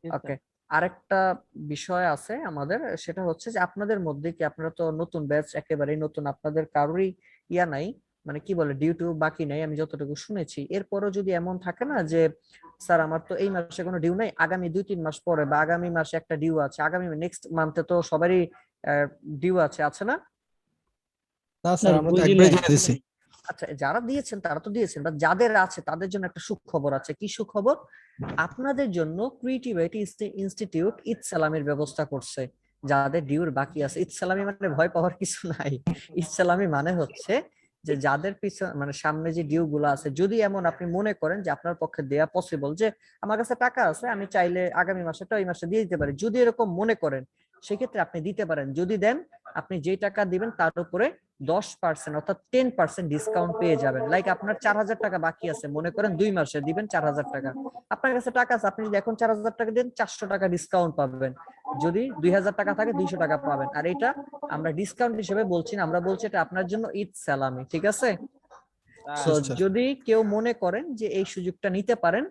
ওকে, আরেকটা বিষয় আছে আমাদের, সেটা হচ্ছে যে আপনাদের মধ্যে কি, আপনারা তো নতুন ব্যাচ, একেবারেই নতুন, আপনাদের কারোরই ইয়া নাই, মানে কি বলে ডিউ টিউ বাকি নাই আমি যতটুকু শুনেছি। এরপরও যদি এমন থাকে না যে স্যার আমার তো এই মাসে কোনো ডিউ নাই, আগামী 2-3 মাস পরে বা আগামী মাসে একটা ডিউ আছে, আগামী নেক্সট মান্থে তো সবারই ডিউ আছে না? না স্যার, আমরা তো একবারে দিয়ে দিছি। আচ্ছা, যারা দিয়েছেন তারা তো দিয়েছেন, বা যাদের আছে তাদের জন্য একটা সুখবর আছে। কি সুখবর? আপনাদের জন্য ক্রিয়েটিভিটি ইনস্টিটিউট ঈদ সালামের ব্যবস্থা করছে। যাদের ডিউর বাকি আছে, ঈদ সালামি মানে ভয় পাওয়ার কিছু নাই। ঈদ সালামি মানে হচ্ছে যে যাদের পিছনে মানে সামনে যে ডিউ গুলো আছে, যদি এমন আপনি মনে করেন যে আপনার পক্ষে দেয়া পসিবল, যে আমার কাছে টাকা আছে আমি চাইলে আগামী মাসেটা এই মাসে দিয়ে দিতে পারি, যদি এরকম মনে করেন সেক্ষেত্রে আপনি দিতে পারেন। যদি দেন, আপনি যে টাকা দিবেন তার উপরে 10% অর্থাৎ 10% ডিসকাউন্ট পেয়ে যাবেন। লাইক আপনার 4000 টাকা বাকি আছে, মনে করেন 2 মাসে দিবেন 4000 টাকা, আপনার কাছে টাকা আছে, আপনি যদি এখন 4000 টাকা দেন 400 টাকা ডিসকাউন্ট পাবেন। যদি 2000 টাকা থাকে 200 টাকা পাবেন। আর এটা আমরা ডিসকাউন্ট হিসেবে বলছি না, আমরা বলছি এটা আপনার জন্য ঈদ সালামি, ঠিক আছে? সো যদি কেউ মনে করেন যে এই সুযোগটা নিতে পারেন,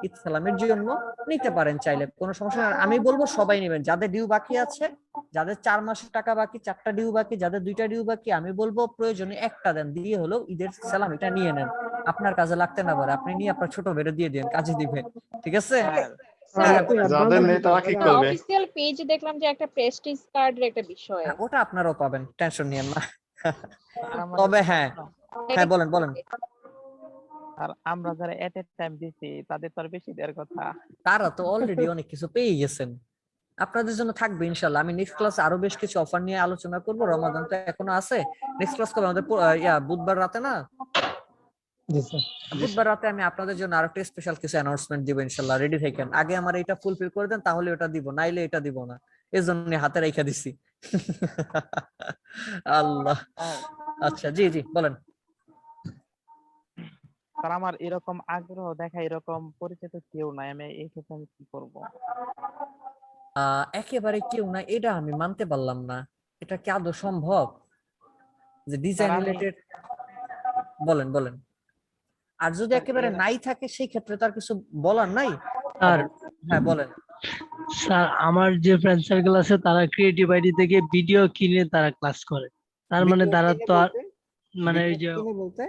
ঈদ সালামের জন্য নিতে পারেন, চাইলে কোনো সমস্যা নেই। আমি বলবো সবাই নেবেন, যাদের ডিউ বাকি আছে, যাদের 4 মাসের টাকা বাকি, 4টা ডিউ বাকি, যাদের 2টা ডিউ বাকি, আমি বলবো প্রয়োজনে একটা দেন, দিয়ে হলো ঈদের সালামিটা নিয়ে নেন, আপনার কাজে লাগতে না পারে, আপনি নিয়ে আপনার ছোট বেড়ে দিয়ে দেন, কাজে দিবে, ঠিক আছে? যাদের নেই তারা কি করবে? অফিশিয়াল পেজে দেখলাম যে একটা প্রেস্টিজ কার্ডের একটা বিষয়, ওটা আপনারাও পাবেন, টেনশন নিয়েন না। তবে হ্যাঁ হ্যাঁ বলেন বলেন। আর আমরা যারা এট এ টাইম দিছি তাদের তো আর বেশি দেওয়ার কথা। তারা তো অলরেডি অনেক কিছু পেয়ে গেছেন, আপনাদের জন্য থাকবে ইনশাআল্লাহ। আমি নেক্সট ক্লাসে আরো বেশ কিছু অফার নিয়ে আলোচনা করব, রমাদান তো এখনো আছে। নেক্সট ক্লাস কবে আমাদের? বুধবার রাতে না? জি স্যার, বুধবার রাতে আমি আপনাদের জন্য আরো একটা স্পেশাল কিছু অ্যানাউন্সমেন্ট দিব ইনশাআল্লাহ, রেডি থাকেন। আগে আমার এটা ফুলফিল করে দেন, তাহলে ওটা দিব, নাইলে এটা দিব না, এজন্য হাতে রেখে দিছি। আল্লাহ। আচ্ছা, জি জি বলেন। স্যার আমার এরকম আগ্রহ দেখা এরকম পরিচিত কেউ নাই, আমি এই ক্ষেত্রে আমি কি করব? একেবারে কেউ না, এটা আমি মানতে পারলাম না, এটা কি আদৌ সম্ভব যে ডিজাইন রিলেটেড? বলেন বলেন। আর যদি একেবারে নাই থাকে সেই ক্ষেত্রে তার কিছু বলার নাই। স্যার হ্যাঁ বলেন। স্যার আমার যে ফ্রেন্ড সার্কেল আছে তারা ক্রিয়েটিভ আইডি থেকে ভিডিও কিনে তারা ক্লাস করে, তার মানে তারা তো আর মানে এই যে বলতে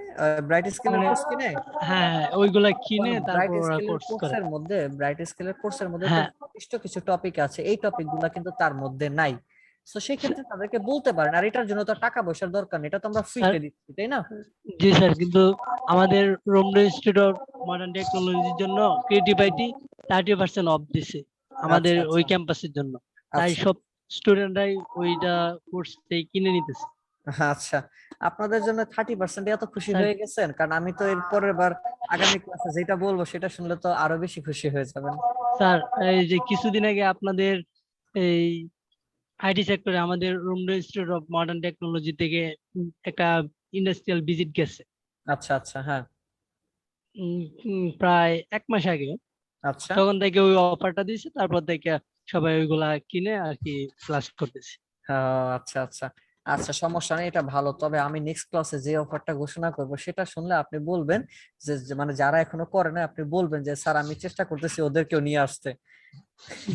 ব্রাইট স্কেলের কোর্স কিনে, হ্যাঁ ওইগুলা কিনে তারপর ওরা কোর্স করে। কোর্সের মধ্যে ব্রাইট স্কেলের কোর্সের মধ্যে হ্যাঁ। নির্দিষ্ট কিছু টপিক আছে, এই টপিকগুলো কিন্তু তার মধ্যে নাই। সো সেই ক্ষেত্রে তাদেরকে বলতে পারেন, আর এটার জন্য তো টাকা পয়সার দরকার নেই, এটা তো আমরা ফ্রিতে দিচ্ছি, তাই না? জি স্যার, কিন্তু আমাদের রোমডো ইনস্টিটিউট অফ মডার্ন টেকনোলজির জন্য ক্রিয়েটিভ আইটি 30% অফ দিছে আমাদের ওই ক্যাম্পাসের জন্য, তাই সব স্টুডেন্টরাই ওইটা কোর্সটাই কিনে নিতেছে। আচ্ছা, আপনাদের জন্য 30% এত খুশি হয়ে গেছেন? কারণ আমি তো এর পরের বার আগামী ক্লাসে যেটা বলবো সেটা শুনলে তো আরো বেশি খুশি হয়ে যাবেন। স্যার এই যে কিছুদিন আগে আপনাদের এই আইটি সেক্টরে আমাদের রোমডো ইনস্টিটিউট অফ মডার্ন টেকনোলজি থেকে একটা ইন্ডাস্ট্রিয়াল ভিজিট গেছে। আচ্ছা আচ্ছা, হ্যাঁ প্রায় 1 মাস আগে। আচ্ছা, তখন থেকে ওই অফারটা দিয়েছে, তারপর থেকে সবাই ওইগুলা কিনে আর কি ক্লাস করতেছে। আচ্ছা আচ্ছা আচ্ছা, সমস্যা নেই, এটা ভালো। তবে আমি নেক্সট ক্লাসে যে অফারটা ঘোষণা করব সেটা শুনলে আপনি বলবেন যে মানে যারা এখনো করে না, আপনি বলবেন যে স্যার আমি চেষ্টা করতেছি ওদেরকেও নিয়ে আসতে।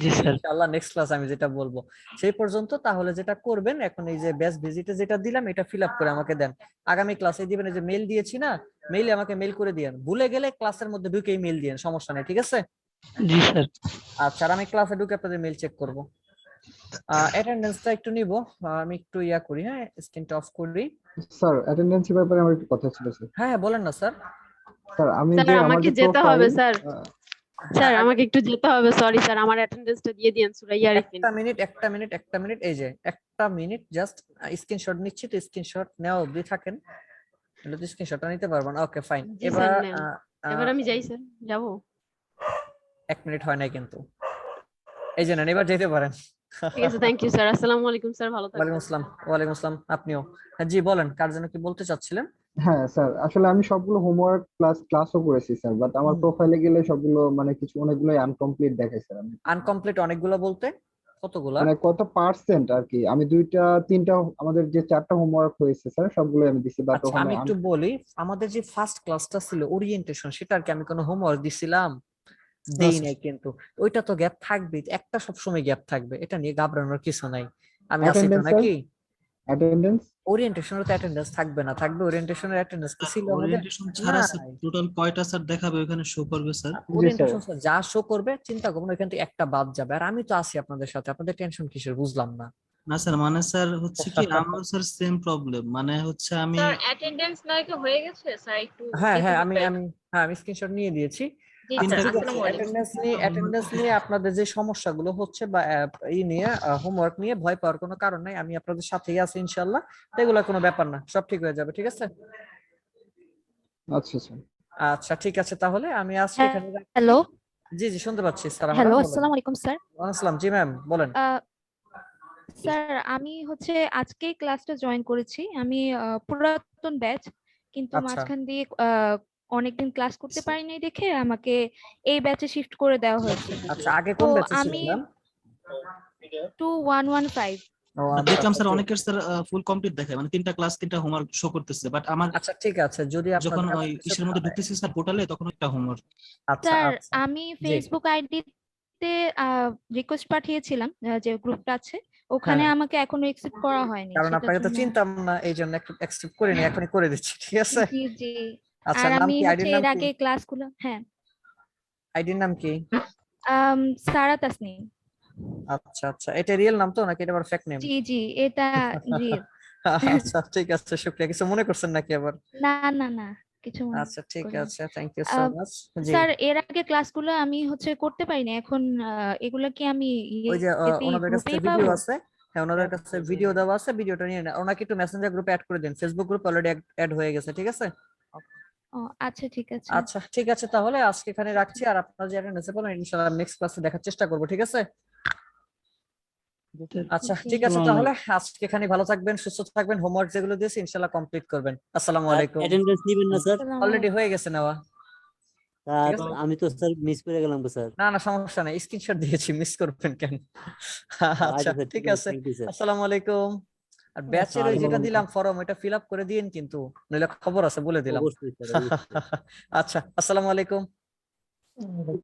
জি স্যার, ইনশাআল্লাহ নেক্সট ক্লাস আমি যেটা বলবো সেই পর্যন্ত তাহলে যেটা করবেন, এখন এই যে ব্যাচ ভিজিটে যেটা দিলাম এটা ফিল আপ করে আমাকে দেন, আগামী ক্লাসে দিবেন। এই যে মেইল দিয়েছি না, মেইলে আমাকে মেইল করে দিয়েন, ভুলে গেলে ক্লাসের মধ্যে ঢুকেই মেইল দিয়েন, সমস্যা নেই, ঠিক আছে? জি স্যার। আচ্ছা, আর আমি ক্লাসে ঢুকে আপনাদের মেইল চেক করব। অ্যাটেন্ডেন্সটা একটু নিব, আমি একটু ইয়া করি, হ্যাঁ স্ক্রিনটা অফ করি। স্যার অ্যাটেন্ডেন্সের ব্যাপারে আমার একটু কথা ছিল স্যার। হ্যাঁ বলেন না স্যার। স্যার আমি যে স্যার আমাকে আমাদের যেতে হবে প্রোফাইল স্যার, স্যার আমাকে একটু যেতে হবে, সরি স্যার, আমার অ্যাটেন্ডেন্সটা দিয়ে দিয়েন সুরাইয়া আরিফিন। একটা মিনিট, একটা মিনিট জাস্ট স্ক্রিনশট নিচ্ছি, তো স্ক্রিনশট নেওয়া অবধি থাকেন, তাহলে তো স্ক্রিনশটটা নিতে পারবো না। ওকে ফাইন, জি এবার স্যার, এবার আমি যাই স্যার, যাবো। 1 মিনিট হয় নাই কিন্তু। এই যে নেন, এবার যেতে পারেন। ঠিক আছে, থ্যাংক ইউ স্যার। আসসালামু আলাইকুম স্যার, ভালো থাকবেন। ওয়ালাইকুম আসসালাম। ওয়ালাইকুম আসসালাম। আপনিও। হ্যাঁ, জি বলেন, কার জন্য কি বলতে চাচ্ছিলেন? হ্যাঁ স্যার, আসলে আমি সবগুলো হোমওয়ার্ক প্লাস ক্লাসও করেছি স্যার, বাট আমার প্রোফাইলে গেলে সবগুলো মানে কিছু অনেকগুলোই আনকমপ্লিট দেখায় স্যার। আমি আনকমপ্লিট অনেকগুলো বলতে কতগুলা? মানে কত পার্সেন্ট আর কি, আমি 2-3টা আমাদের যে 4টা হোমওয়ার্ক হয়েছে স্যার সবগুলো আমি দিছি, বাট আচ্ছা, ওখানে আমি একটু বলি, আমাদের যে ফার্স্ট ক্লাসটা ছিল ওরিয়েন্টেশন, সেটা আর কি আমি কোনো হোমওয়ার্ক দিছিলাম? দেই নাই কিন্তু। ওইটা তো গ্যাপ থাকবে, একটা সবসময় গ্যাপ থাকবে, এটা নিয়ে ঘাবড়ানোর কিছু নাই। আমি আছি তো নাকি? অ্যাটেন্ডেন্স ওরিয়েন্টেশনের তো অ্যাটেন্ডেন্স থাকবে না? থাকবে। ওরিয়েন্টেশনের অ্যাটেন্ডেন্স কি ছিল আমাদের? ওরিয়েন্টেশন ছাড়া স্যার নাই। টোটাল কয়টা স্যার দেখাবে ওখানে শো করবে স্যার? ওরিয়েন্টেশন যা শো করবে চিন্তা করবেন, ওইখান থেকে একটা বাদ যাবে। আর আমি তো আছি আপনাদের সাথে, আপনাদের টেনশন কিসের বুঝলাম না। না স্যার, মানে স্যার হচ্ছে কি আমার স্যার সেম প্রবলেম, মানে হচ্ছে আমি স্যার অ্যাটেন্ডেন্স নাকি হয়ে গেছে স্যার, একটু হ্যাঁ হ্যাঁ, দেখে আমি আমি স্ক্রিনশট নিয়ে দিয়েছি। জি আচ্ছা স্যার, ঠিক আছে, আসসালামু আলাইকুম। অ্যাটেন্ডেন্স নিয়ে আপনাদের যে সমস্যাগুলো হচ্ছে বা এই নিয়ে হোমওয়ার্ক নিয়ে ভয় পাওয়ার কোনো কারণ নাই, আমি আপনাদের সাথেই আছি ইনশাআল্লাহ। এগুলো কোনো ব্যাপার না, সব ঠিক হয়ে যাবে। ঠিক আছে? আচ্ছা স্যার। আচ্ছা ঠিক আছে, তাহলে আমি আজকে এখানে হ্যালো জি জি শুনতে পাচ্ছি স্যার। হ্যালো, আসসালামু আলাইকুম স্যার। আসসালাম। জি ম্যাম বলেন। স্যার আমি হচ্ছে আজকেই ক্লাসটা জয়েন করেছি। আমি পুরাতন ব্যাচ, কিন্তু আচ্ছা মাঝখান দিয়ে অনেকদিন ক্লাস করতে পারিনি দেখে আমাকে এই ব্যাচে শিফট করে দেওয়া হয়েছে। আচ্ছা, আগে তো কোন ব্যাচে আমি ছিলেন? 2115। দেখলাম স্যার অনেকের স্যার ফুল কমপ্লিট দেখায়, মানে 3টা ক্লাস 3টা হোমওয়ার্ক শো করতেছে, বাট আমার আচ্ছা ঠিক আছে, যদি যখন আপনার ওই ইসের মধ্যে ঢুকতেছি স্যার পোর্টালে, তখন একটা হোমওয়ার্ক। আচ্ছা স্যার আচ্ছা আমি জি ফেসবুক আইডিতে রিকোয়েস্ট পাঠিয়েছিলাম, যে গ্রুপটা আছে ওখানে হ্যাঁ, আমাকে এখনো অ্যাকসেপ্ট করা হয়নি, কারণ সেটার আপনাকে তো জন্য। চিনতাম না, এই জন্য একটু অ্যাকসেপ্ট করিনি, এখনই করে দিচ্ছি। ঠিক আছে? জি জি। আচ্ছা, আর নাম আমি কি? হচ্ছে আইডির নাম এর কি? আগে ক্লাসগুলো, হ্যাঁ, আইডির নাম কি? সারা তাসনিম। আচ্ছা আচ্ছা, এটা রিয়েল নাম তো নাকি এটা আবার ফেক নেম? জি জি, এটা জি। আচ্ছা ঠিক আছে, শুকরিয়া। কিছু মনে করছেন নাকি আবার? না না না, কিছু মনে আচ্ছা ঠিক করিনি। আছে, থ্যাংক ইউ সো মাচ। জি স্যার এর আগে ক্লাসগুলো আমি হচ্ছে করতে পারিনি, এখন এগুলা কি আমি ওই যে ইয়েতেই ওনাদের কাছে গ্রুপেই ভিডিও পাবো? আছে। হ্যাঁ, ওনাদের কাছে ভিডিও দেওয়া আছে, ভিডিওটা নিয়ে নেন। ওনাকে একটু মেসেঞ্জার গ্রুপে অ্যাড করে দিন, ফেসবুক গ্রুপ অলরেডি অ্যাড হয়ে গেছে। ঠিক আছে? ও আচ্ছা ঠিক আছে। আচ্ছা ঠিক আছে, তাহলে আজকে এখানে রাখছি। আর আপনারা যে অ্যাটেন্ডেন্সে বলেন, ইনশাআল্লাহ নেক্সট ক্লাসে দেখার চেষ্টা করব। ঠিক আছে? আচ্ছা ঠিক আছে, তাহলে আজকে এখানে ভালো থাকবেন, সুস্থ থাকবেন। হোমওয়ার্ক যেগুলো দিয়েছি ইনশাআল্লাহ কমপ্লিট করবেন। আসসালামু আলাইকুম। অ্যাটেন্ডেন্স নিবেন না স্যার? অলরেডি হয়ে গেছে নেওয়া। স্যার ঠিক আছে? আমি তো স্যার মিস করে গেলাম তো স্যার। না না, সমস্যা নাই, স্ক্রিনশট দিয়েছি, মিস করবেন কেন? আচ্ছা আচ্ছা স্যার, ঠিক আছে, থ্যাংক ইউ স্যার। আসসালামু আলাইকুম। আর ব্যাচের ওই যেটা দিলাম ফর্ম, ওটা ফিল আপ করে দিয়েন কিন্তু, নইলে খবর আছে বলে দিলাম। অবশ্যই স্যার, অবশ্যই। আচ্ছা, আসসালামু আলাইকুম।